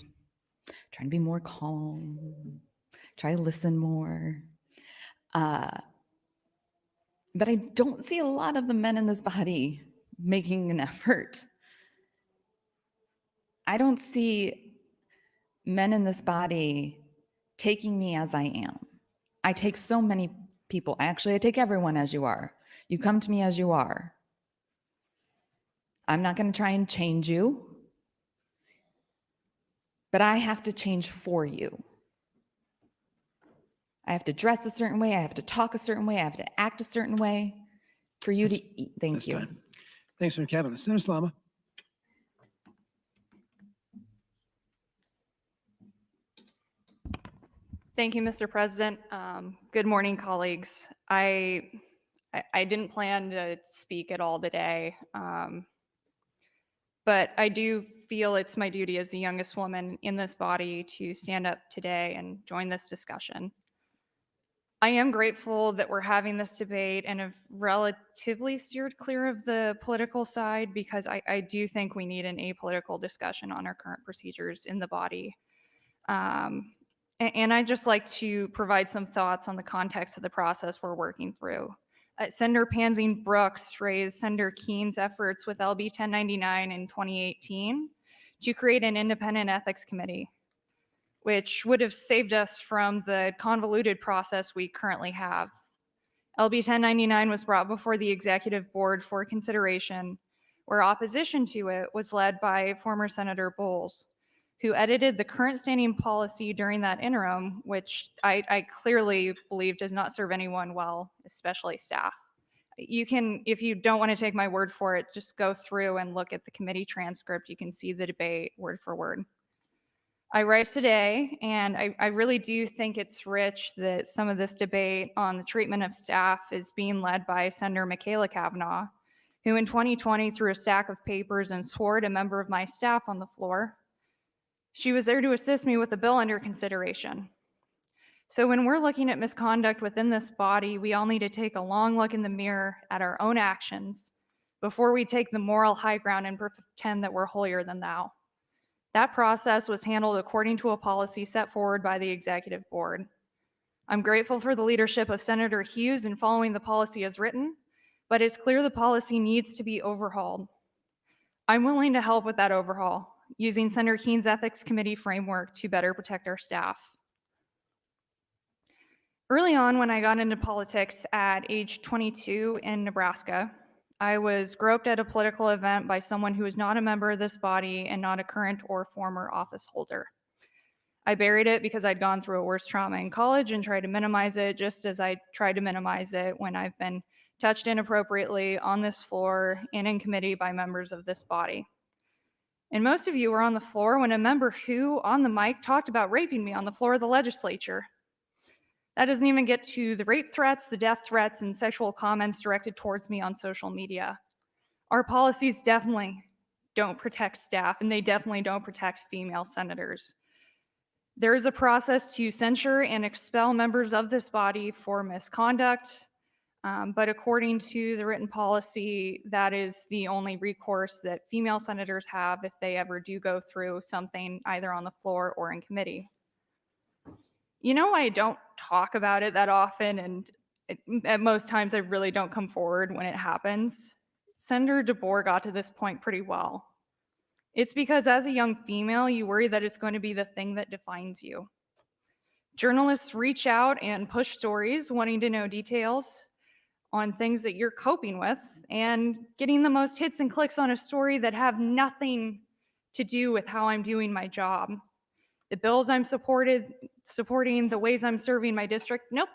trying to be more calm, try to listen more. But I don't see a lot of the men in this body making an effort. I don't see men in this body taking me as I am. I take so many people. Actually, I take everyone as you are. You come to me as you are. I'm not going to try and change you, but I have to change for you. I have to dress a certain way. I have to talk a certain way. I have to act a certain way for you to eat. Thank you. Time. Thanks, Senator Kavanaugh. Senator Slama. Thank you, Mr. President. Good morning, colleagues. I didn't plan to speak at all today, but I do feel it's my duty as the youngest woman in this body to stand up today and join this discussion. I am grateful that we're having this debate and have relatively steered clear of the political side, because I do think we need an apolitical discussion on our current procedures in the body. And I'd just like to provide some thoughts on the context of the process we're working through. Senator Pansing Brooks raised Senator Keene's efforts with LB 1099 in 2018 to create an independent ethics committee, which would have saved us from the convoluted process we currently have. LB 1099 was brought before the executive board for consideration, where opposition to it was led by former Senator Bowles, who edited the current standing policy during that interim, which I clearly believe does not serve anyone well, especially staff. You can, if you don't want to take my word for it, just go through and look at the committee transcript. You can see the debate word for word. I rise today, and I really do think it's rich that some of this debate on the treatment of staff is being led by Senator Michaela Cavanaugh, who in 2020 threw a stack of papers and swore at a member of my staff on the floor. She was there to assist me with the bill under consideration. So when we're looking at misconduct within this body, we all need to take a long look in the mirror at our own actions before we take the moral high ground and pretend that we're holier than thou. That process was handled according to a policy set forward by the executive board. I'm grateful for the leadership of Senator Hughes in following the policy as written, but it's clear the policy needs to be overhauled. I'm willing to help with that overhaul, using Senator Keene's ethics committee framework to better protect our staff. Early on, when I got into politics at age 22 in Nebraska, I was groped at a political event by someone who was not a member of this body and not a current or former office holder. I buried it because I'd gone through a worse trauma in college and tried to minimize it, just as I tried to minimize it when I've been touched inappropriately on this floor and in committee by members of this body. And most of you were on the floor when a member who, on the mic, talked about raping me on the floor of the legislature. That doesn't even get to the rape threats, the death threats, and sexual comments directed towards me on social media. Our policies definitely don't protect staff, and they definitely don't protect female senators. There is a process to censure and expel members of this body for misconduct, but according to the written policy, that is the only recourse that female senators have if they ever do go through something either on the floor or in committee. You know, I don't talk about it that often, and at most times I really don't come forward when it happens. Senator DeBoer got to this point pretty well. It's because as a young female, you worry that it's going to be the thing that defines you. Journalists reach out and push stories wanting to know details on things that you're coping with, and getting the most hits and clicks on a story that have nothing to do with how I'm doing my job. The bills I'm supporting, the ways I'm serving my district, nope.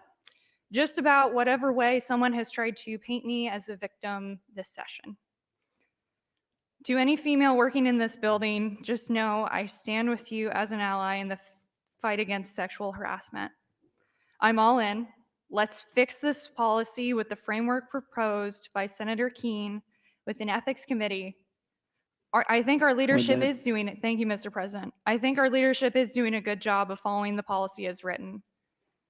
Just about whatever way someone has tried to paint me as a victim this session. To any female working in this building, just know I stand with you as an ally in the fight against sexual harassment. I'm all in. Let's fix this policy with the framework proposed by Senator Keene with an ethics committee. I think our leadership is doing it. Thank you, Mr. President. I think our leadership is doing a good job of following the policy as written.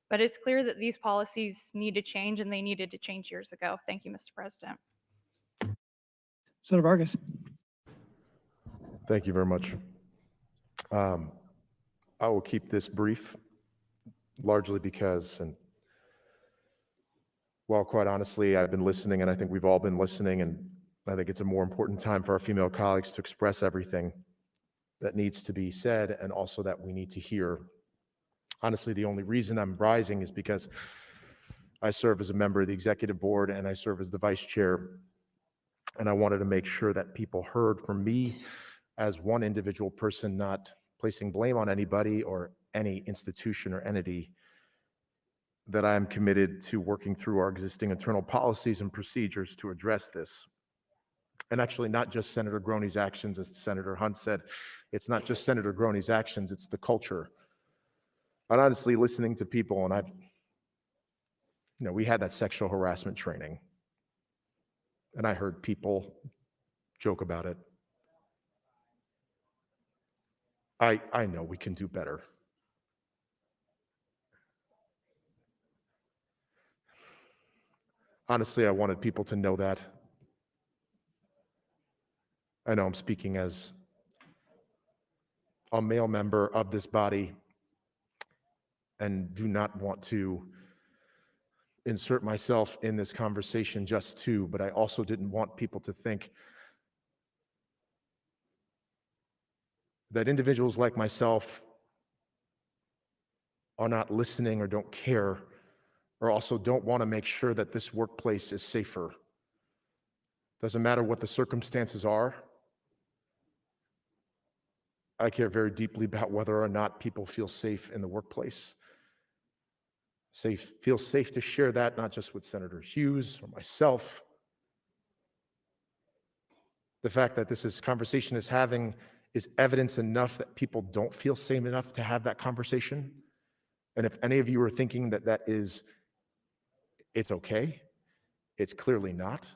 But it's clear that these policies need to change, and they needed to change years ago. Thank you, Mr. President. Senator Vargas. Thank you very much. I will keep this brief, largely because, and well, quite honestly, I've been listening, and I think we've all been listening, and I think it's a more important time for our female colleagues to express everything that needs to be said and also that we need to hear. Honestly, the only reason I'm rising is because I serve as a member of the executive board and I serve as the vice chair. And I wanted to make sure that people heard from me as one individual person, not placing blame on anybody or any institution or entity, that I am committed to working through our existing internal policies and procedures to address this. And actually, not just Senator Groney's actions, as Senator Hunt said, it's not just Senator Groney's actions, it's the culture. But honestly, listening to people, and we had that sexual harassment training, and I heard people joke about it. I know we can do better. Honestly, I wanted people to know that. I know I'm speaking as a male member of this body, and do not want to insert myself in this conversation just to, but I also didn't want people to think that individuals like myself are not listening or don't care, or also don't want to make sure that this workplace is safer. Doesn't matter what the circumstances are. I care very deeply about whether or not people feel safe in the workplace. Feel safe to share that, not just with Senator Hughes or myself. The fact that this conversation is having is evidence enough that people don't feel safe enough to have that conversation. And if any of you are thinking that it's okay, it's clearly not.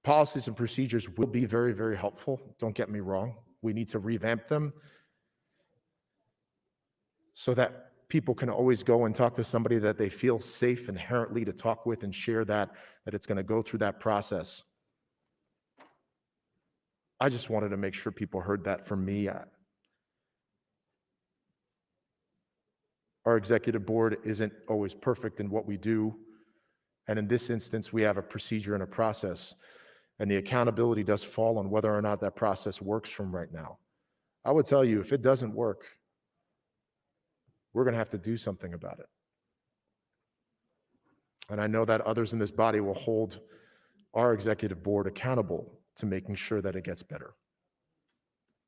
Policies and procedures will be very, very helpful. Don't get me wrong. We need to revamp them so that people can always go and talk to somebody that they feel safe inherently to talk with and share that it's going to go through that process. I just wanted to make sure people heard that from me. Our executive board isn't always perfect in what we do. And in this instance, we have a procedure and a process. And the accountability does fall on whether or not that process works from right now. I would tell you, if it doesn't work, we're going to have to do something about it. And I know that others in this body will hold our executive board accountable to making sure that it gets better.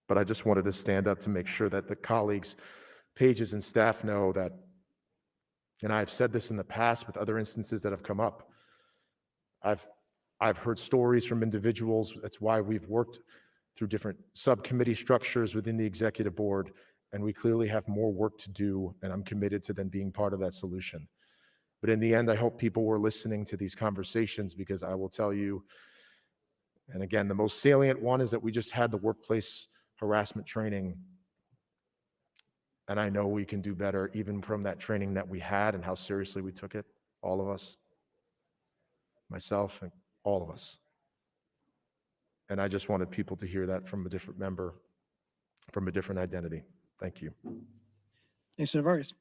But I just wanted to stand up to make sure that the colleagues, pages, and staff know that, and I've said this in the past with other instances that have come up, I've heard stories from individuals. That's why we've worked through different subcommittee structures within the executive board, and we clearly have more work to do, and I'm committed to them being part of that solution. But in the end, I hope people were listening to these conversations, because I will tell you, and again, the most salient one is that we just had the workplace harassment training, and I know we can do better even from that training that we had and how seriously we took it, all of us, myself, and all of us. And I just wanted people to hear that from a different member, from a different identity. Thank you. Thanks, Senator Vargas.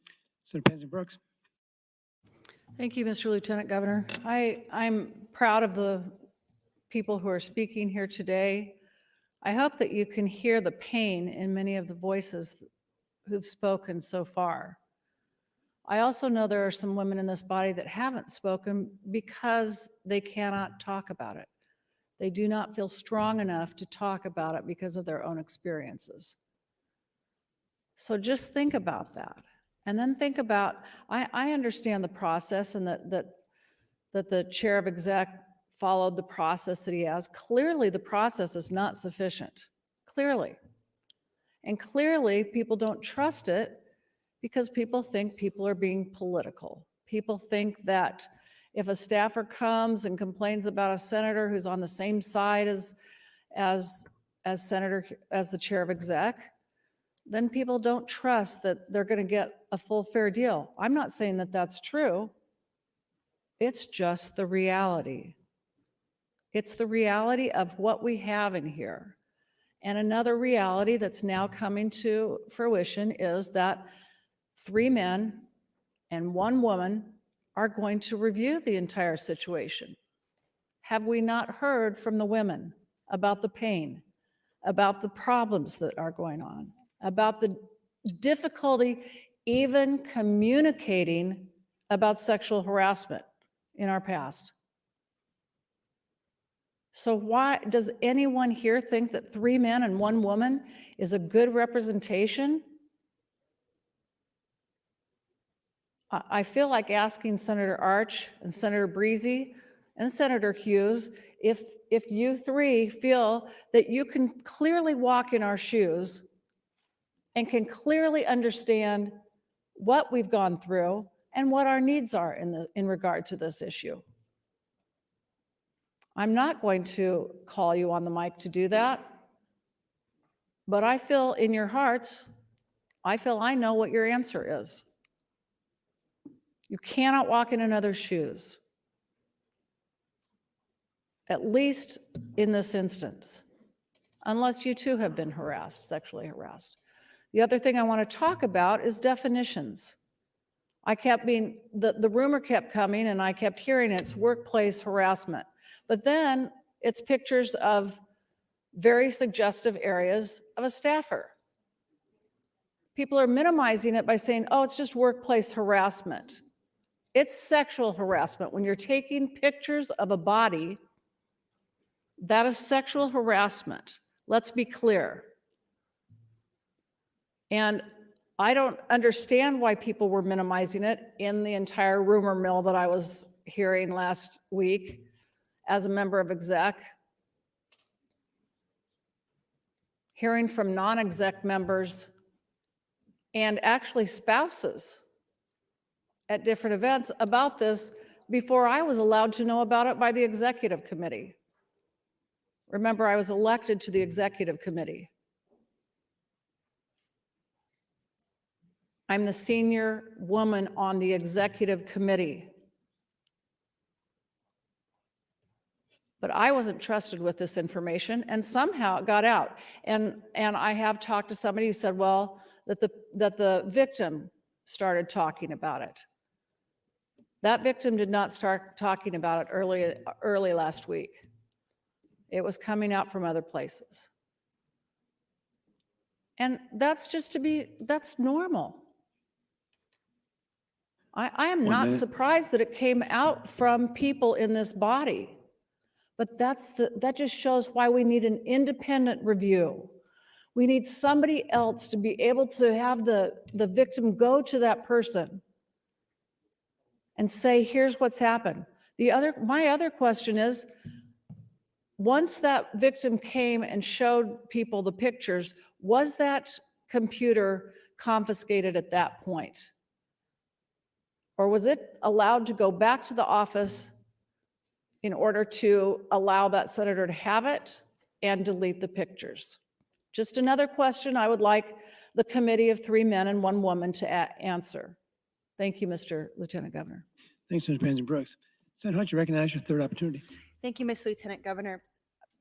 Senator Pansy Brooks. Thank you, Mr. Lieutenant Governor. I'm proud of the people who are speaking here today. I hope that you can hear the pain in many of the voices who've spoken so far. I also know there are some women in this body that haven't spoken because they cannot talk about it. They do not feel strong enough to talk about it because of their own experiences. So just think about that. And then think about, I understand the process, and that the chair of exec followed the process that he has. Clearly, the process is not sufficient. Clearly. And clearly, people don't trust it because people think people are being political. People think that if a staffer comes and complains about a senator who's on the same side as the chair of exec, then people don't trust that they're going to get a full fair deal. I'm not saying that that's true. It's just the reality. It's the reality of what we have in here. And another reality that's now coming to fruition is that 3 men and 1 woman are going to review the entire situation. Have we not heard from the women about the pain, about the problems that are going on, about the difficulty even communicating about sexual harassment in our past? So why does anyone here think that 3 men and 1 woman is a good representation? I feel like asking Senator Arch and Senator Breezy and Senator Hughes, if you 3 feel that you can clearly walk in our shoes and can clearly understand what we've gone through and what our needs are in regard to this issue. I'm not going to call you on the mic to do that, but I feel in your hearts, I feel I know what your answer is. You cannot walk in another's shoes, at least in this instance, unless you too have been harassed, sexually harassed. The other thing I want to talk about is definitions. The rumor kept coming and I kept hearing it's workplace harassment. But then it's pictures of very suggestive areas of a staffer. People are minimizing it by saying, oh, it's just workplace harassment. It's sexual harassment. When you're taking pictures of a body, that is sexual harassment. Let's be clear. And I don't understand why people were minimizing it in the entire rumor mill that I was hearing last week as a member of exec. Hearing from non-exec members and actually spouses at different events about this before I was allowed to know about it by the executive committee. Remember, I was elected to the executive committee. I'm the senior woman on the executive committee. But I wasn't trusted with this information, and somehow it got out. And I have talked to somebody who said, well, that the victim started talking about it. That victim did not start talking about it early last week. It was coming out from other places. And that's that's normal. I am not surprised that it came out from people in this body. But that just shows why we need an independent review. We need somebody else to be able to have the victim go to that person and say, here's what's happened. My other question is, once that victim came and showed people the pictures, was that computer confiscated at that point? Or was it allowed to go back to the office in order to allow that senator to have it and delete the pictures? Just another question I would like the committee of 3 men and 1 woman to answer. Thank you, Mr. Lieutenant Governor. Thanks, Senator Panzer Brooks. Senator Hunt, you recognize your third opportunity. Thank you, Ms. Lieutenant Governor.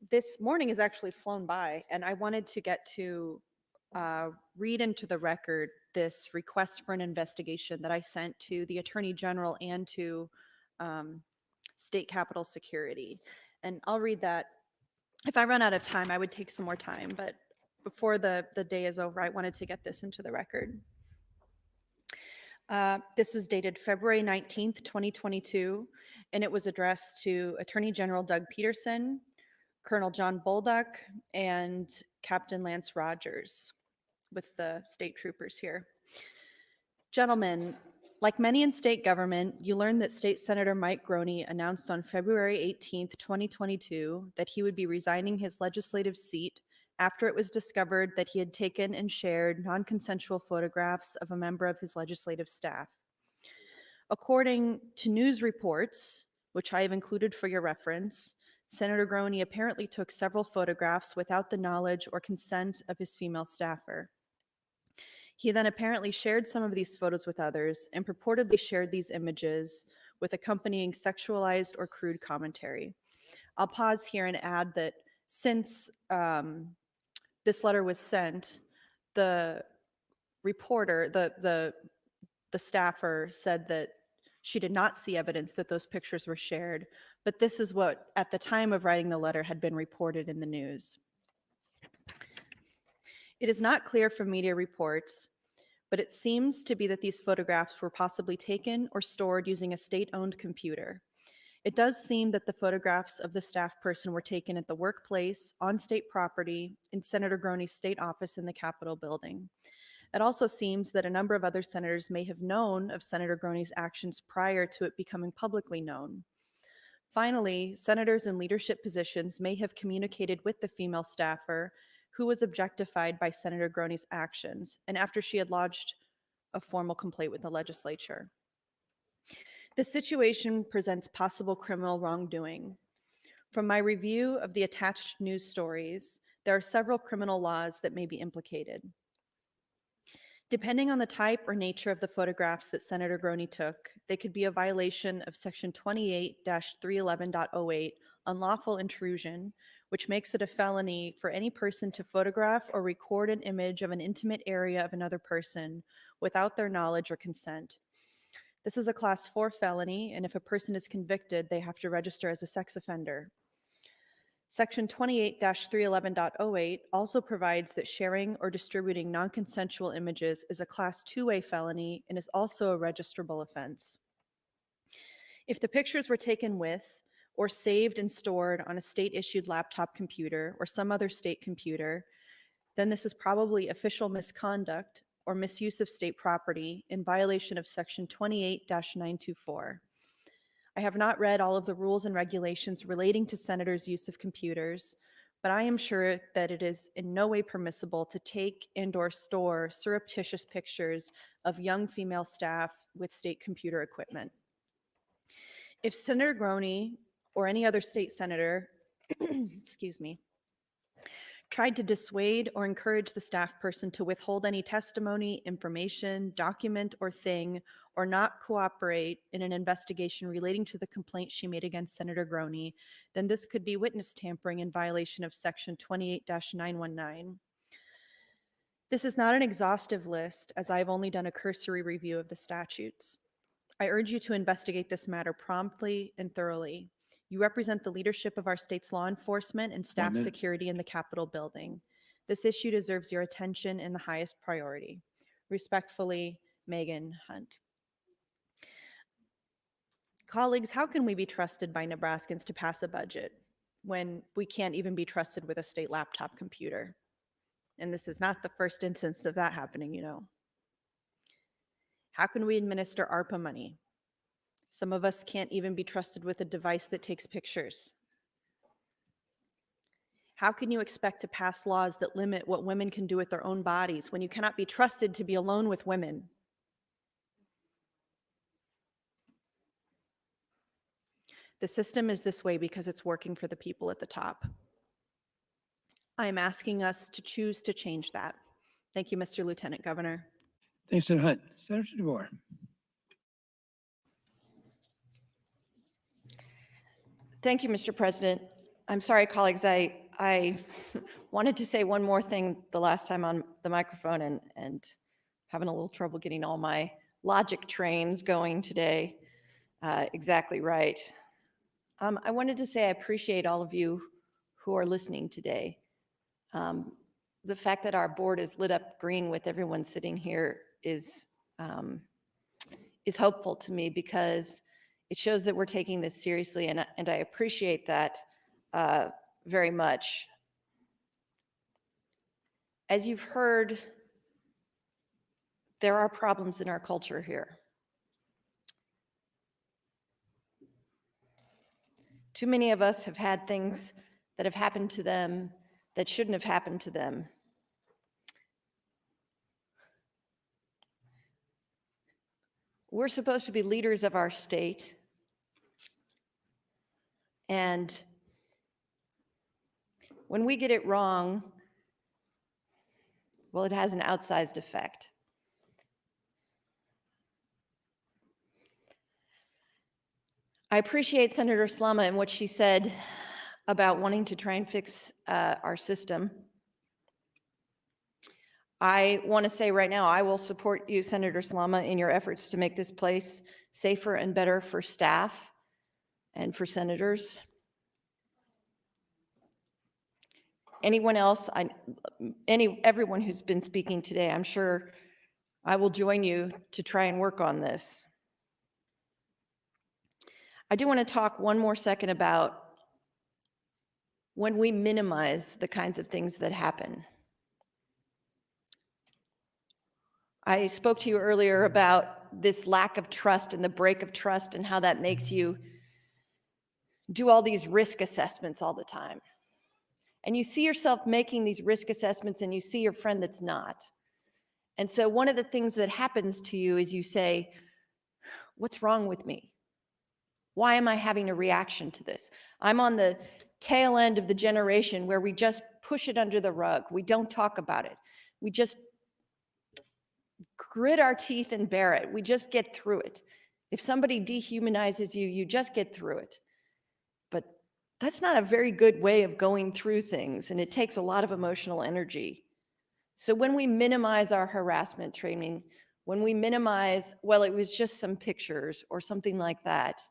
This morning has actually flown by, and I wanted to get to read into the record this request for an investigation that I sent to the Attorney General and to State Capitol Security. And I'll read that. If I run out of time, I would take some more time, but before the day is over, I wanted to get this into the record. This was dated February 19th, 2022, and it was addressed to Attorney General Doug Peterson, Colonel John Bolduc, and Captain Lance Rogers with the state troopers here. Gentlemen, like many in state government, you learned that State Senator Mike Groney announced on February 18th, 2022, that he would be resigning his legislative seat after it was discovered that he had taken and shared non-consensual photographs of a member of his legislative staff. According to news reports, which I have included for your reference, Senator Groney apparently took several photographs without the knowledge or consent of his female staffer. He then apparently shared some of these photos with others and purportedly shared these images with accompanying sexualized or crude commentary. I'll pause here and add that since this letter was sent, the reporter, the staffer said that she did not see evidence that those pictures were shared, but this is what, at the time of writing the letter, had been reported in the news. It is not clear from media reports, but it seems to be that these photographs were possibly taken or stored using a state-owned computer. It does seem that the photographs of the staff person were taken at the workplace, on state property, in Senator Groney's state office in the Capitol building. It also seems that a number of other senators may have known of Senator Groney's actions prior to it becoming publicly known. Finally, senators in leadership positions may have communicated with the female staffer who was objectified by Senator Groney's actions, and after she had lodged a formal complaint with the legislature. The situation presents possible criminal wrongdoing. From my review of the attached news stories, there are several criminal laws that may be implicated. Depending on the type or nature of the photographs that Senator Groney took, they could be a violation of Section 28-311.08, unlawful intrusion, which makes it a felony for any person to photograph or record an image of an intimate area of another person without their knowledge or consent. This is a Class 4 felony, and if a person is convicted, they have to register as a sex offender. Section 28-311.08 also provides that sharing or distributing non-consensual images is a Class 2A felony and is also a registrable offense. If the pictures were taken with or saved and stored on a state-issued laptop computer or some other state computer, then this is probably official misconduct or misuse of state property in violation of Section 28-924. I have not read all of the rules and regulations relating to senators' use of computers, but I am sure that it is in no way permissible to take and/or store surreptitious pictures of young female staff with state computer equipment. If Senator Groney or any other state senator, excuse me, tried to dissuade or encourage the staff person to withhold any testimony, information, document, or thing, or not cooperate in an investigation relating to the complaint she made against Senator Groney, then this could be witness tampering in violation of Section 28-919. This is not an exhaustive list, as I have only done a cursory review of the statutes. I urge you to investigate this matter promptly and thoroughly. You represent the leadership of our state's law enforcement and staff security in the Capitol building. This issue deserves your attention and the highest priority. Respectfully, Megan Hunt. Colleagues, how can we be trusted by Nebraskans to pass a budget when we can't even be trusted with a state laptop computer? And this is not the first instance of that happening, you know. How can we administer ARPA money? Some of us can't even be trusted with a device that takes pictures. How can you expect to pass laws that limit what women can do with their own bodies when you cannot be trusted to be alone with women? The system is this way because it's working for the people at the top. I'm asking us to choose to change that. Thank you, Mr. Lieutenant Governor. Thanks, Senator Hunt. Senator DeVore. Thank you, Mr. President. I'm sorry, colleagues, I wanted to say one more thing the last time on the microphone and having a little trouble getting all my logic trains going today exactly right. I wanted to say I appreciate all of you who are listening today. The fact that our board is lit up green with everyone sitting here is hopeful to me because it shows that we're taking this seriously, and I appreciate that very much. As you've heard, there are problems in our culture here. Too many of us have had things that have happened to them that shouldn't have happened to them. We're supposed to be leaders of our state, and when we get it wrong, well, it has an outsized effect. I appreciate Senator Slama and what she said about wanting to try and fix our system. I want to say right now, I will support you, Senator Slama, in your efforts to make this place safer and better for staff and for senators. Anyone else, everyone who's been speaking today, I'm sure I will join you to try and work on this. I do want to talk one more second about when we minimize the kinds of things that happen. I spoke to you earlier about this lack of trust and the break of trust and how that makes you do all these risk assessments all the time. And you see yourself making these risk assessments and you see your friend that's not. And so one of the things that happens to you is you say, what's wrong with me? Why am I having a reaction to this? I'm on the tail end of the generation where we just push it under the rug. We don't talk about it. We just grit our teeth and bear it. We just get through it. If somebody dehumanizes you, you just get through it. But That's not a very good way of going through things, and it takes a lot of emotional energy. So when we minimize our harassment training, when we minimize, well, it was just some pictures or something like that,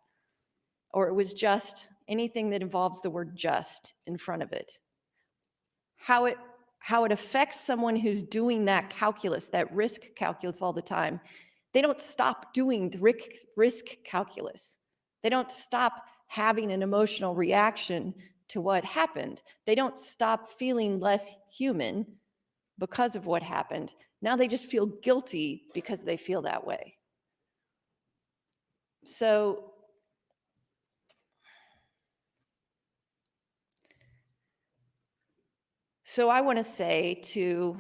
or it was just anything that involves the word just in front of it, how it affects someone who's doing that calculus, that risk calculus all the time, they don't stop doing the risk calculus. They don't stop having an emotional reaction to what happened. They don't stop feeling less human because of what happened. Now they just feel guilty because they feel that way. So I want to say to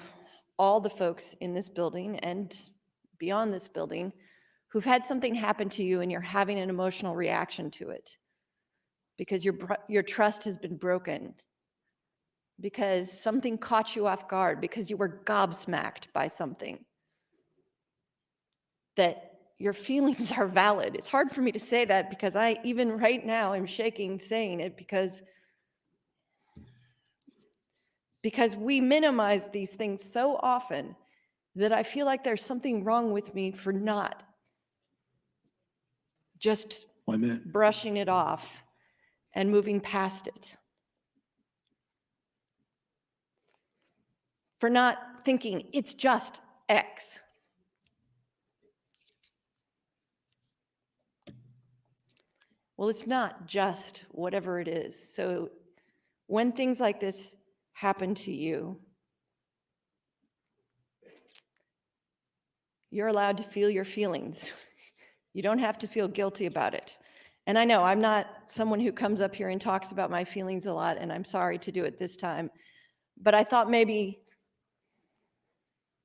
all the folks in this building and beyond this building who've had something happen to you and you're having an emotional reaction to it because your trust has been broken, because something caught you off guard, because you were gobsmacked by something, that your feelings are valid. It's hard for me to say that because I, even right now, I'm shaking saying it because we minimize these things so often that I feel like there's something wrong with me for not just 1 minute. brushing it off and moving past it. For not thinking it's just X. Well, it's not just whatever it is. So when things like this happen to you, you're allowed to feel your feelings. You don't have to feel guilty about it. And I know I'm not someone who comes up here and talks about my feelings a lot, and I'm sorry to do it this time, but I thought maybe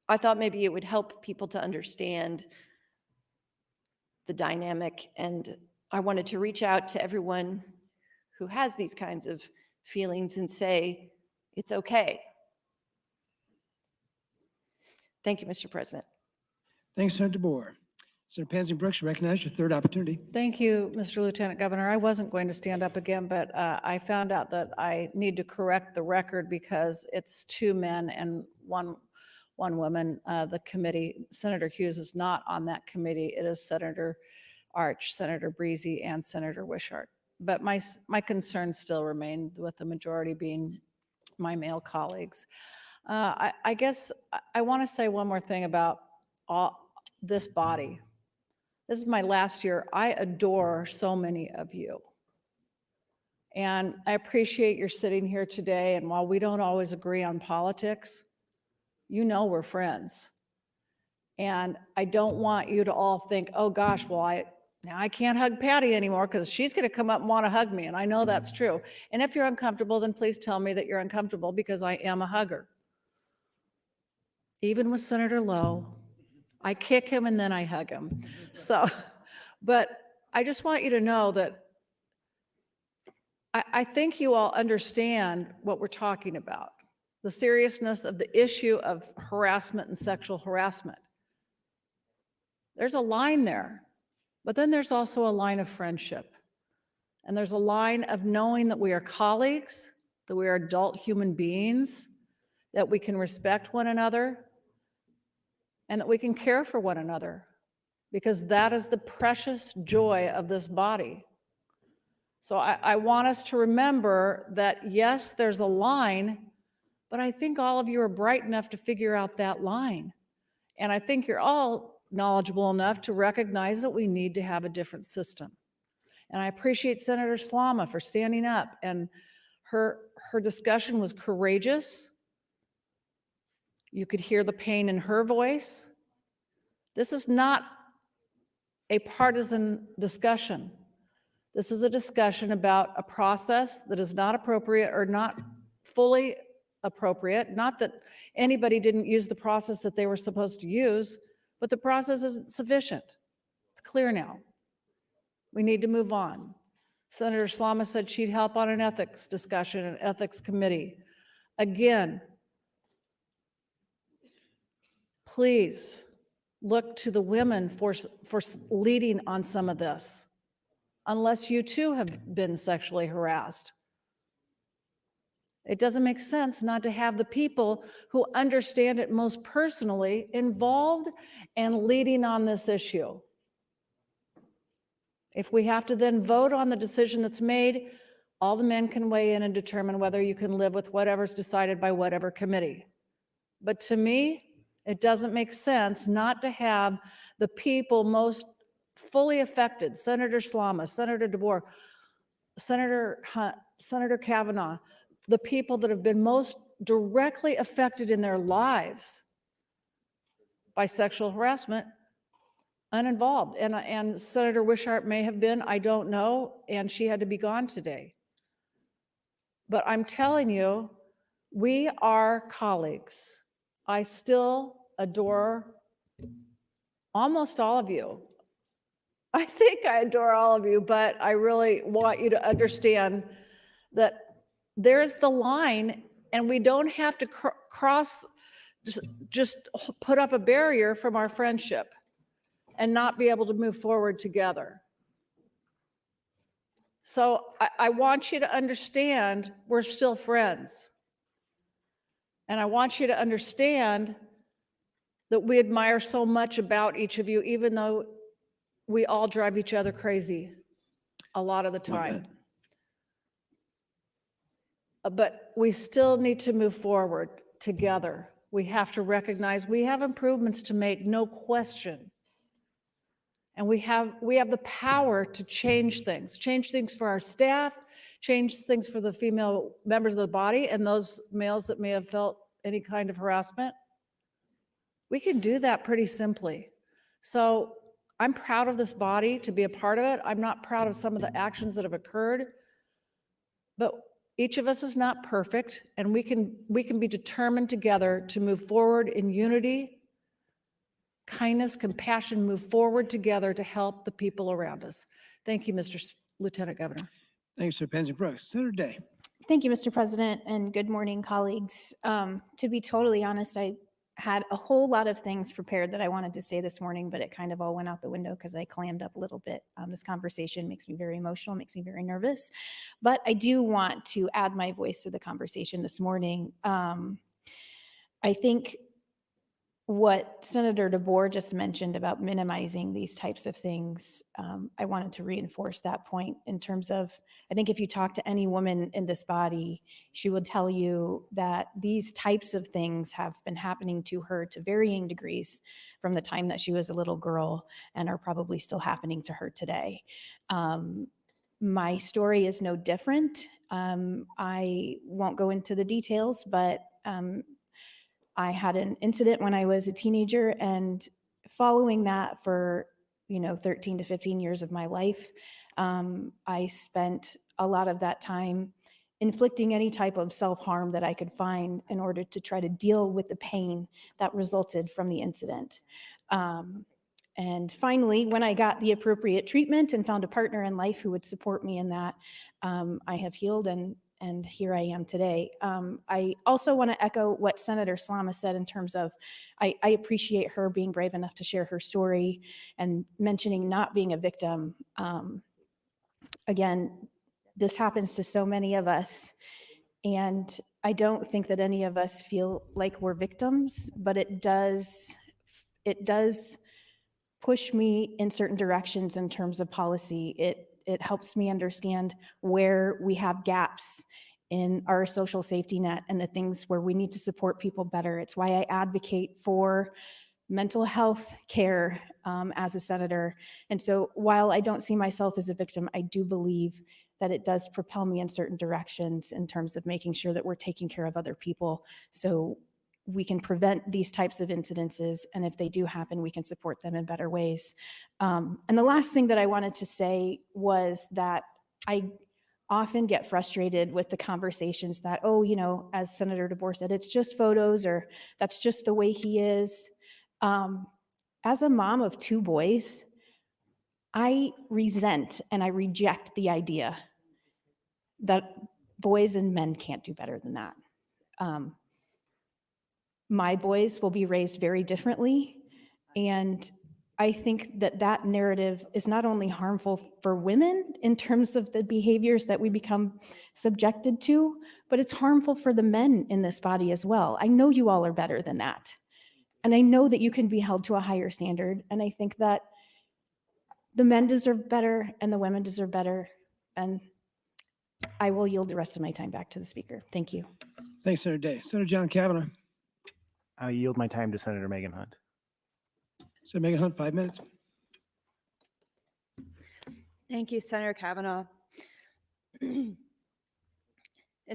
it would help people to understand the dynamic, and I wanted to reach out to everyone who has these kinds of feelings and say, it's okay. Thank you, Mr. President. Thanks, Senator Boer. Senator Pansy Brooks, you recognize your third opportunity. Thank you, Mr. Lieutenant Governor. I wasn't going to stand up again, but I found out that I need to correct the record because it's 2 men and one woman. The committee, Senator Hughes is not on that committee. It is Senator Arch, Senator Breezy, and Senator Wishart. But my concerns still remain, with the majority being my male colleagues. I guess I want to say one more thing about this body. This is my last year. I adore so many of you. And I appreciate your sitting here today. And while we don't always agree on politics, you know we're friends. And I don't want you to all think, oh gosh, well, now I can't hug Patty anymore because she's going to come up and want to hug me. And I know that's true. And if you're uncomfortable, then please tell me that you're uncomfortable because I am a hugger. Even with Senator Lowe, I kick him and then I hug him. So, but I just want you to know that I think you all understand what we're talking about, the seriousness of the issue of harassment and sexual harassment. There's a line there, but then there's also a line of friendship. And there's a line of knowing that we are colleagues, that we are adult human beings, that we can respect one another, and that we can care for one another, because that is the precious joy of this body. So I want us to remember that, yes, there's a line, but I think all of you are bright enough to figure out that line. And I think you're all knowledgeable enough to recognize that we need to have a different system. And I appreciate Senator Slama for standing up, and her discussion was courageous. You could hear the pain in her voice. This is not a partisan discussion. This is a discussion about a process that is not appropriate or not fully appropriate. Not that anybody didn't use the process that they were supposed to use, but the process isn't sufficient. It's clear now. We need to move on. Senator Slama said she'd help on an ethics discussion, an ethics committee. Again, please look to the women for leading on some of this, unless you too have been sexually harassed. It doesn't make sense not to have the people who understand it most personally involved and leading on this issue. If we have to then vote on the decision that's made, all the men can weigh in and determine whether you can live with whatever's decided by whatever committee. But to me, it doesn't make sense not to have the people most fully affected, Senator Slama, Senator DeBoer, Senator Hunt, Senator Kavanaugh, the people that have been most directly affected in their lives by sexual harassment, uninvolved. And Senator Wishart may have been, I don't know, and she had to be gone today. But I'm telling you, we are colleagues. I still adore almost all of you. I think I adore all of you, but I really want you to understand that there's the line, and we don't have to cross, just put up a barrier from our friendship and not be able to move forward together. So I want you to understand we're still friends. And I want you to understand that we admire so much about each of you, even though we all drive each other crazy a lot of the time. But we still need to move forward together. We have to recognize we have improvements to make, no question. And we have the power to change things for our staff, change things for the female members of the body and those males that may have felt any kind of harassment. We can do that pretty simply. So I'm proud of this body to be a part of it. I'm not proud of some of the actions that have occurred, but each of us is not perfect, and we can be determined together to move forward in unity, kindness, compassion, move forward together to help the people around us. Thank you, Mr. Lieutenant Governor. Thanks, Sir Pansy Brooks. Senator Day. Thank you, Mr. President, and good morning, colleagues. To be totally honest, I had a whole lot of things prepared that I wanted to say this morning, but it kind of all went out the window because I clammed up a little bit. This conversation makes me very emotional, makes me very nervous, but I do want to add my voice to the conversation this morning. I think what Senator DeBoer just mentioned about minimizing these types of things, I wanted to reinforce that point in terms of, I think if you talk to any woman in this body, she will tell you that these types of things have been happening to her to varying degrees from the time that she was a little girl and are probably still happening to her today. My story is no different. I won't go into the details, but I had an incident when I was a teenager, and following that for 13 to 15 years of my life, I spent a lot of that time inflicting any type of self-harm that I could find in order to try to deal with the pain that resulted from the incident. And finally, when I got the appropriate treatment and found a partner in life who would support me in that, I have healed, and here I am today. I also want to echo what Senator Slama said in terms of, I appreciate her being brave enough to share her story and mentioning not being a victim. Again, this happens to so many of us, and I don't think that any of us feel like we're victims, but it does push me in certain directions in terms of policy. It helps me understand where we have gaps in our social safety net and the things where we need to support people better. It's why I advocate for mental health care as a senator. And so while I don't see myself as a victim, I do believe that it does propel me in certain directions in terms of making sure that we're taking care of other people so we can prevent these types of incidences, and if they do happen, we can support them in better ways. And the last thing that I wanted to say was that I often get frustrated with the conversations that, as Senator DeBoer said, it's just photos, or that's just the way he is. As a mom of 2 boys, I resent and I reject the idea that boys and men can't do better than that. My boys will be raised very differently, and I think that that narrative is not only harmful for women in terms of the behaviors that we become subjected to, but it's harmful for the men in this body as well. I know you all are better than that. And I know that you can be held to a higher standard. And I think that the men deserve better and the women deserve better. And I will yield the rest of my time back to the speaker. Thank you. Thanks, Senator Day. Senator John Kavanaugh. I yield my time to Senator Megan Hunt. Senator Megan Hunt, 5 minutes. Thank you, Senator Kavanaugh. And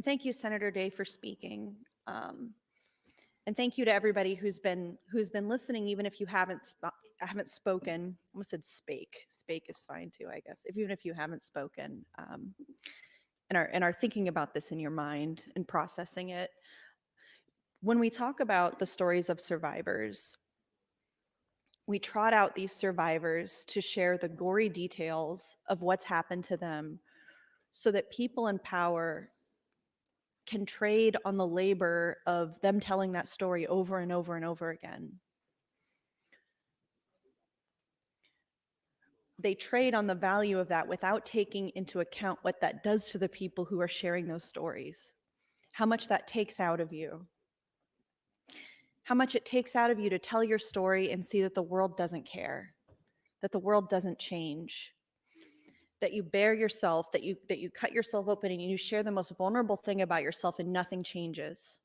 thank you, Senator Day, for speaking. And thank you to everybody who's been listening, even if you haven't spoken. I almost said spake. Spake is fine too, I guess. Even if you haven't spoken, and are thinking about this in your mind and processing it. When we talk about the stories of survivors, we trot out these survivors to share the gory details of what's happened to them so that people in power can trade on the labor of them telling that story over and over and over again. They trade on the value of that without taking into account what that does to the people who are sharing those stories, how much that takes out of you, how much it takes out of you to tell your story and see that the world doesn't care, that the world doesn't change, that you bare yourself, that you cut yourself open and you share the most vulnerable thing about yourself and nothing changes.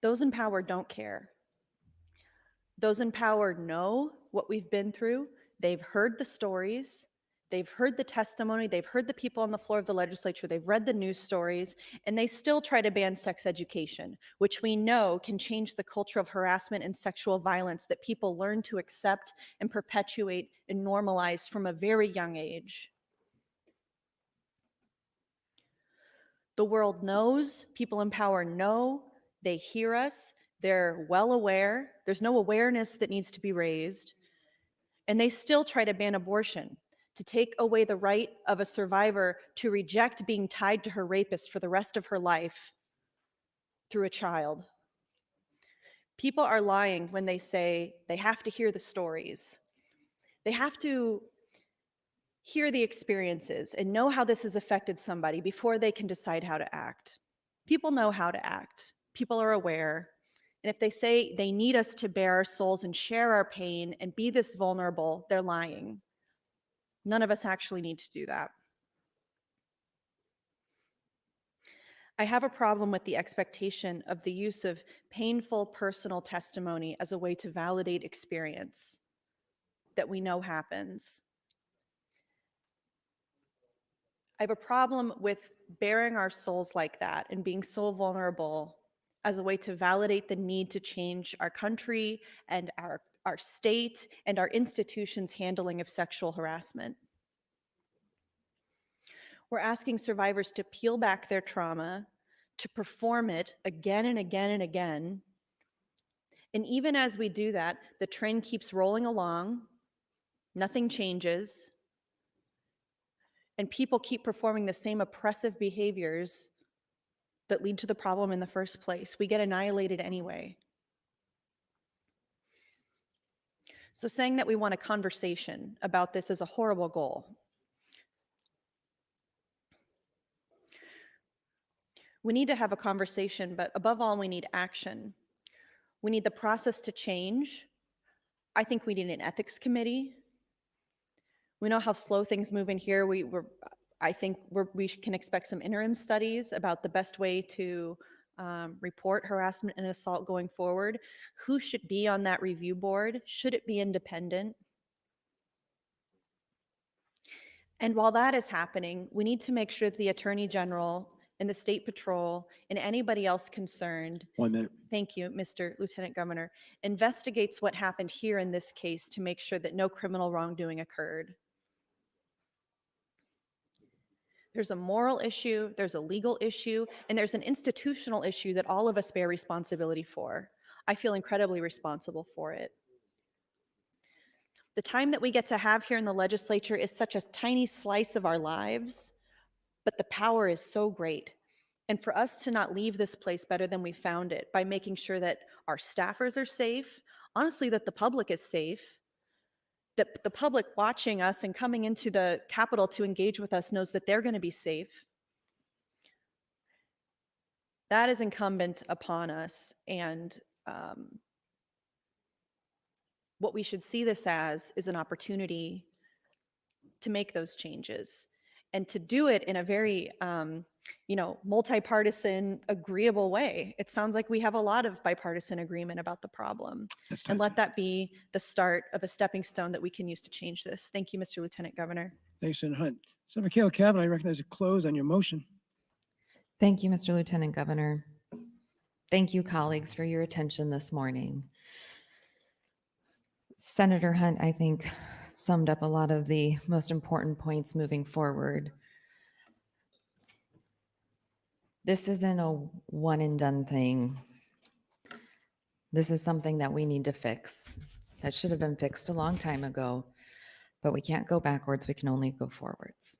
Those in power don't care. Those in power know what we've been through. They've heard the stories. They've heard the testimony. They've heard the people on the floor of the legislature. They've read the news stories, and they still try to ban sex education, which we know can change the culture of harassment and sexual violence that people learn to accept and perpetuate and normalize from a very young age. The world knows, people in power know, they hear us, they're well aware, there's no awareness that needs to be raised, and they still try to ban abortion, to take away the right of a survivor to reject being tied to her rapist for the rest of her life through a child. People are lying when they say they have to hear the stories. They have to hear the experiences and know how this has affected somebody before they can decide how to act. People know how to act. People are aware. And if they say they need us to bare our souls and share our pain and be this vulnerable, they're lying. None of us actually need to do that. I have a problem with the expectation of the use of painful personal testimony as a way to validate experience that we know happens. I have a problem with bearing our souls like that and being so vulnerable as a way to validate the need to change our country and our state and our institutions' handling of sexual harassment. We're asking survivors to peel back their trauma, to perform it again and again and again. And even as we do that, the train keeps rolling along, nothing changes, and people keep performing the same oppressive behaviors that lead to the problem in the first place. We get annihilated anyway. So saying that we want a conversation about this is a horrible goal. We need to have a conversation, but above all, we need action. We need the process to change. I think we need an ethics committee. We know how slow things move in here. I think we can expect some interim studies about the best way to report harassment and assault going forward. Who should be on that review board? Should it be independent? And while that is happening, we need to make sure that the Attorney General and the State Patrol and anybody else concerned, 1 minute. thank you, Mr. Lieutenant Governor, investigates what happened here in this case to make sure that no criminal wrongdoing occurred. There's a moral issue, there's a legal issue, and there's an institutional issue that all of us bear responsibility for. I feel incredibly responsible for it. The time that we get to have here in the legislature is such a tiny slice of our lives, but the power is so great. And for us to not leave this place better than we found it by making sure that our staffers are safe, honestly, that the public is safe, that the public watching us and coming into the Capitol to engage with us knows that they're going to be safe. That is incumbent upon us. And what we should see this as is an opportunity to make those changes and to do it in a very, multi-partisan, agreeable way. It sounds like we have a lot of bipartisan agreement about the problem. And let that be the start of a stepping stone that we can use to change this. Thank you, Mr. Lieutenant Governor. Thanks, Senator Hunt. Senator Kale Kavanaugh, I recognize a close on your motion. Thank you, Mr. Lieutenant Governor. Thank you, colleagues, for your attention this morning. Senator Hunt, I think, summed up a lot of the most important points moving forward. This isn't a one and done thing. This is something that we need to fix. That should have been fixed a long time ago, but we can't go backwards. We can only go forwards.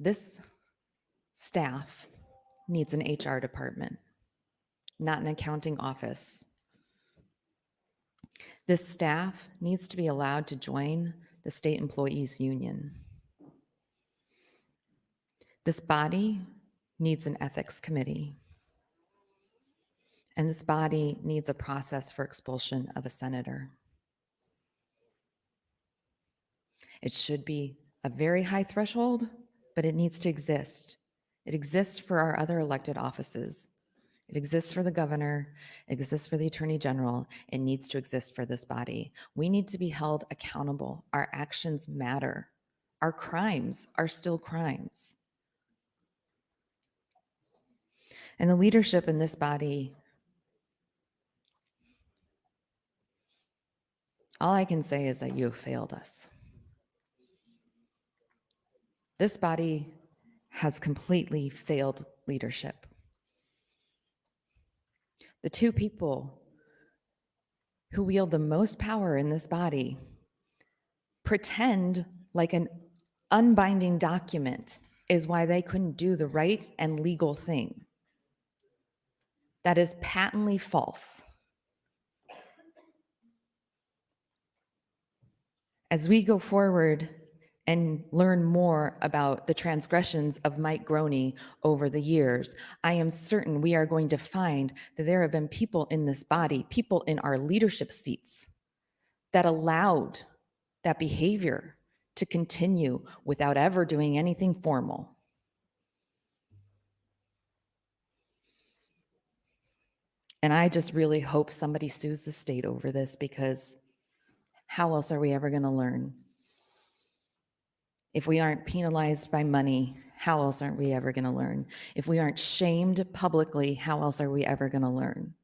This staff needs an HR department, not an accounting office. This staff needs to be allowed to join the state employees union. This body needs an ethics committee. And this body needs a process for expulsion of a senator. It should be a very high threshold, but it needs to exist. It exists for our other elected offices. It exists for the governor. It exists for the attorney general. It needs to exist for this body. We need to be held accountable. Our actions matter. Our crimes are still crimes. And the leadership in this body, all I can say is that you have failed us. This body has completely failed leadership. The two people who wield the most power in this body pretend like an unbinding document is why they couldn't do the right and legal thing. That is patently false. As we go forward and learn more about the transgressions of Mike Groney over the years, I am certain we are going to find that there have been people in this body, people in our leadership seats, that allowed that behavior to continue without ever doing anything formal. And I just really hope somebody sues the state over this, because how else are we ever going to learn? If we aren't penalized by money, how else aren't we ever going to learn? If we aren't shamed publicly, how else are we ever going to learn?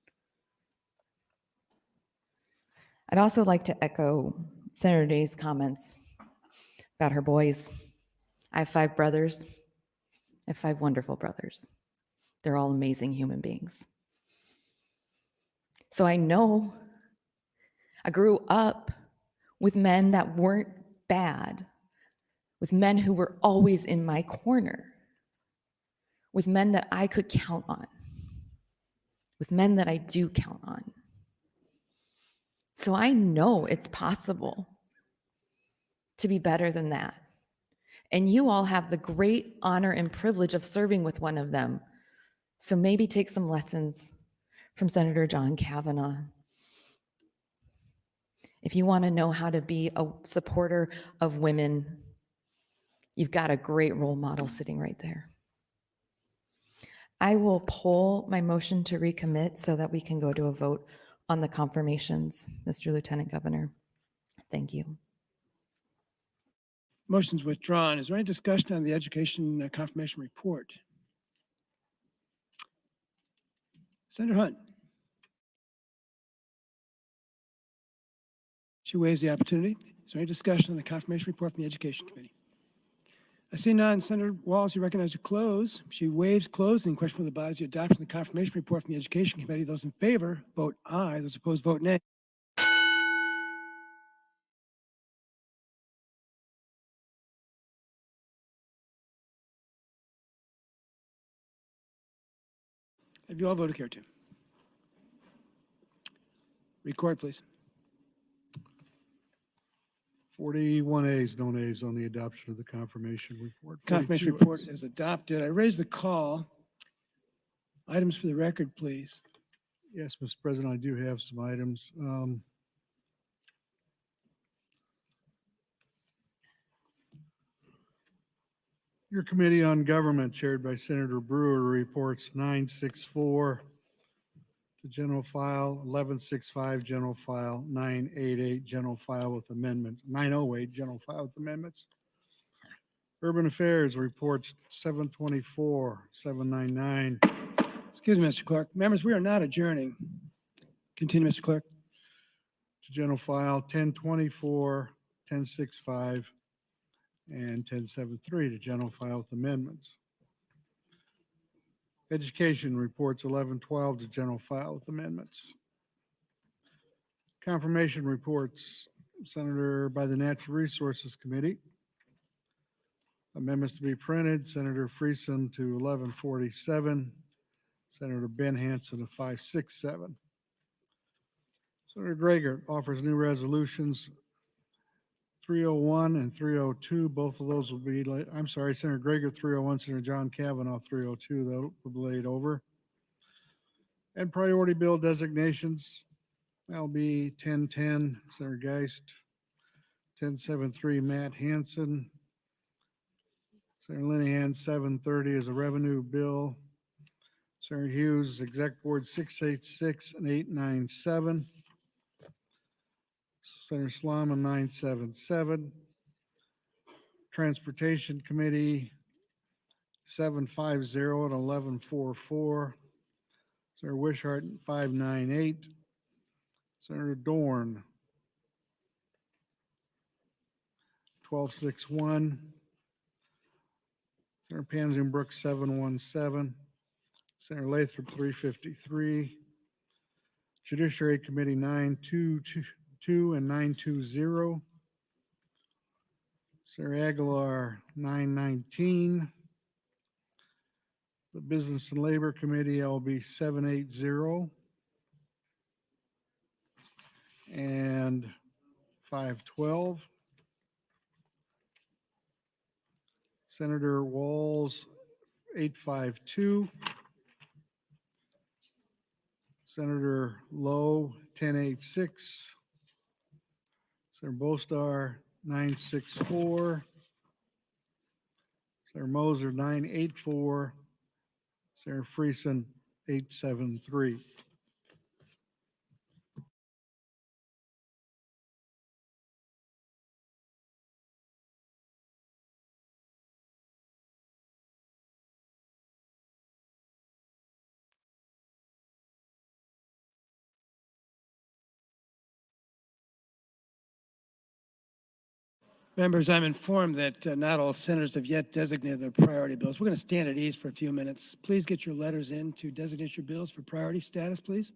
I'd also like to echo Senator Day's comments about her boys. I have 5 brothers. I have 5 wonderful brothers. They're all amazing human beings. So I know I grew up with men that weren't bad, with men who were always in my corner, with men that I could count on, with men that I do count on. So I know it's possible to be better than that. And you all have the great honor and privilege of serving with one of them. So maybe take some lessons from Senator John Kavanaugh. If you want to know how to be a supporter of women, you've got a great role model sitting right there. I will poll my motion to recommit so that we can go to a vote on the confirmations, Mr. Lieutenant Governor. Thank you. Motion's withdrawn. Is there any discussion on the education confirmation report? Senator Hunt. She waives the opportunity. Is there any discussion on the confirmation report from the Education Committee? I see none. Senator Walls, you recognize to close. She waives closing. Question for the body is the adoption of the confirmation report from the Education Committee. Those in favor, vote aye. Those opposed, vote nay. Have you all voted care to? Record, please. 41 ayes, no nays on the adoption of the confirmation report. Confirmation 42 report ayes. is adopted. I raise the call. Items for the record, please. Yes, Mr. President, I do have some items. Your Committee on Government, chaired by Senator Brewer, reports 964 to general file, 1165 general file, 988 general file with amendments, 908 general file with amendments. Urban Affairs reports 724, 799. Excuse me, Mr. Clerk. Members, we are not adjourning. Continue, Mr. Clerk. To general file 1024, 1065, and 1073 to general file with amendments. Education reports 1112 to general file with amendments. Confirmation reports, Senator by the Natural Resources Committee. Amendments to be printed, Senator Friesen to 1147, Senator Ben Hansen to 567. Senator Greger offers new resolutions 301 and 302. Both of those will be, I'm sorry, Senator Greger 301, Senator John Kavanaugh 302, that will be laid over. And priority bill designations, that'll be 1010, Senator Geist, 1073, Matt Hansen, Senator Linehan 730 is a revenue bill, Senator Hughes, Exec Board 686 and 897, Senator Slama 977, Transportation Committee 750 and 1144, Senator Wishart 598, Senator Dorn 1261, Senator Panzin Brooks 717, Senator Lathrop 353, Judiciary Committee 922 and 920, Senator Aguilar 919, the Business and Labor Committee LB 780 and 512, Senator Walls 852, Senator Lowe 1086, Senator Bostar 964, Senator Moser 984, Senator Friesen 873. Members, I'm informed that not all senators have yet designated their priority bills. We're going to stand at ease for a few minutes. Please get your letters in to designate your bills for priority status, please.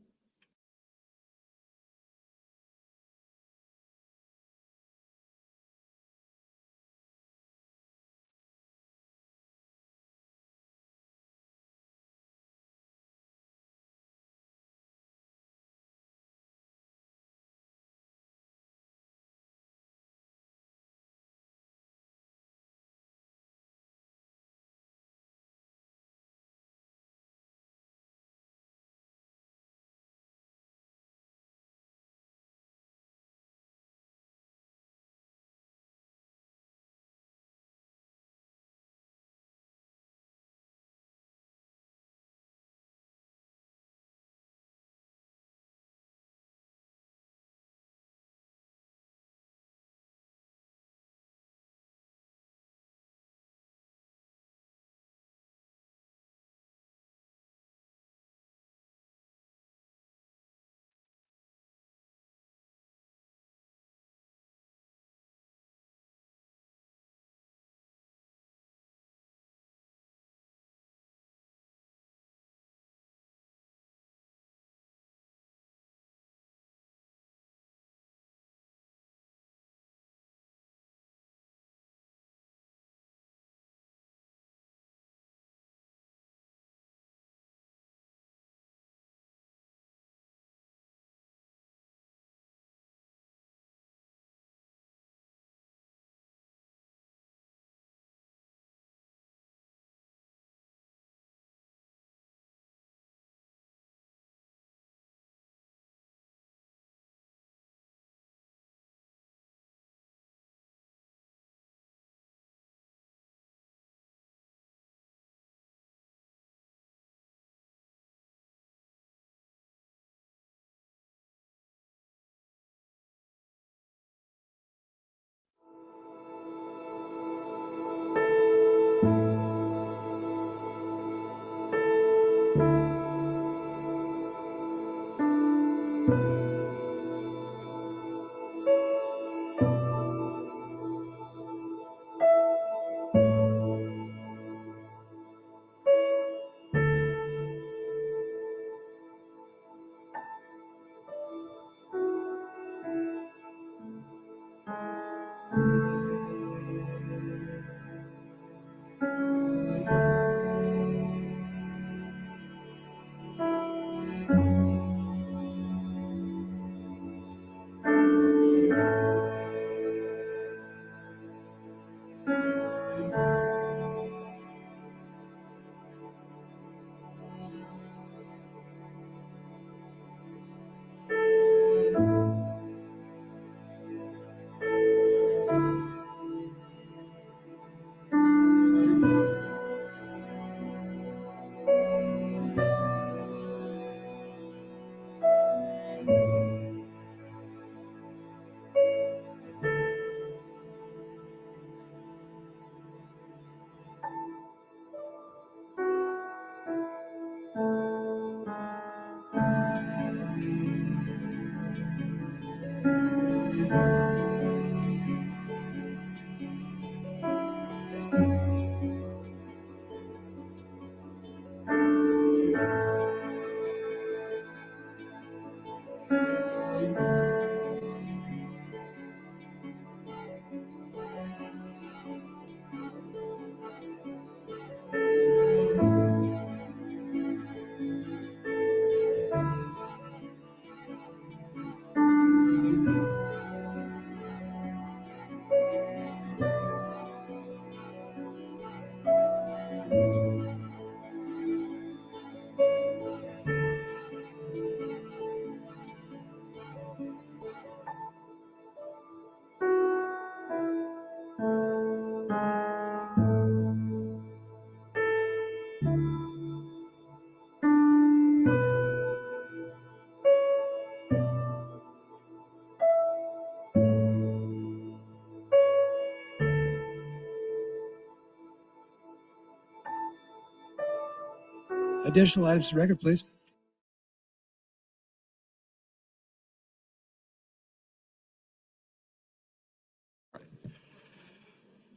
Additional items to record, please.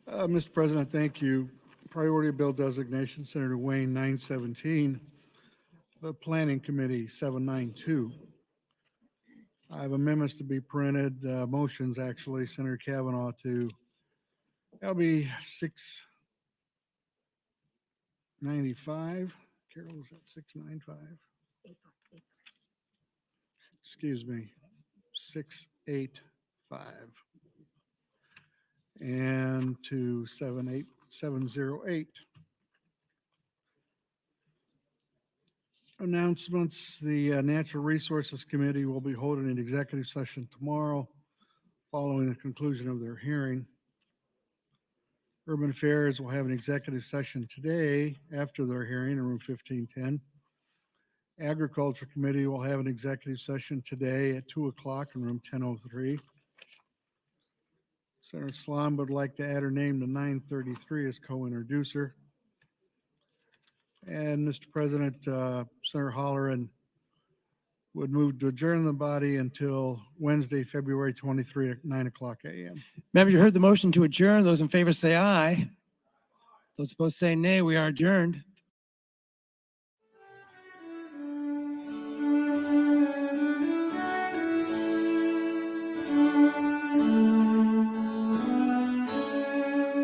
Mr. President, thank you. Priority Bill designation, Senator Wayne, 917. The Planning Committee, 792. I have amendments to be printed, motions actually, Senator Kavanaugh to LB 695. Carol, is that 695? Excuse me, 685. And to 78708. Announcements, the Natural Resources Committee will be holding an executive session tomorrow following the conclusion of their hearing. Urban Affairs will have an executive session today after their hearing in room 1510. Agriculture Committee will have an executive session today at 2 o'clock in room 1003. Senator Slom would like to add her name to 933 as co-introducer. And Mr. President, Senator Holleran would move to adjourn the body until Wednesday, February 23 at 9 o'clock a.m. Members, you heard the motion to adjourn. Those in favor say aye. Those opposed say nay. We are adjourned.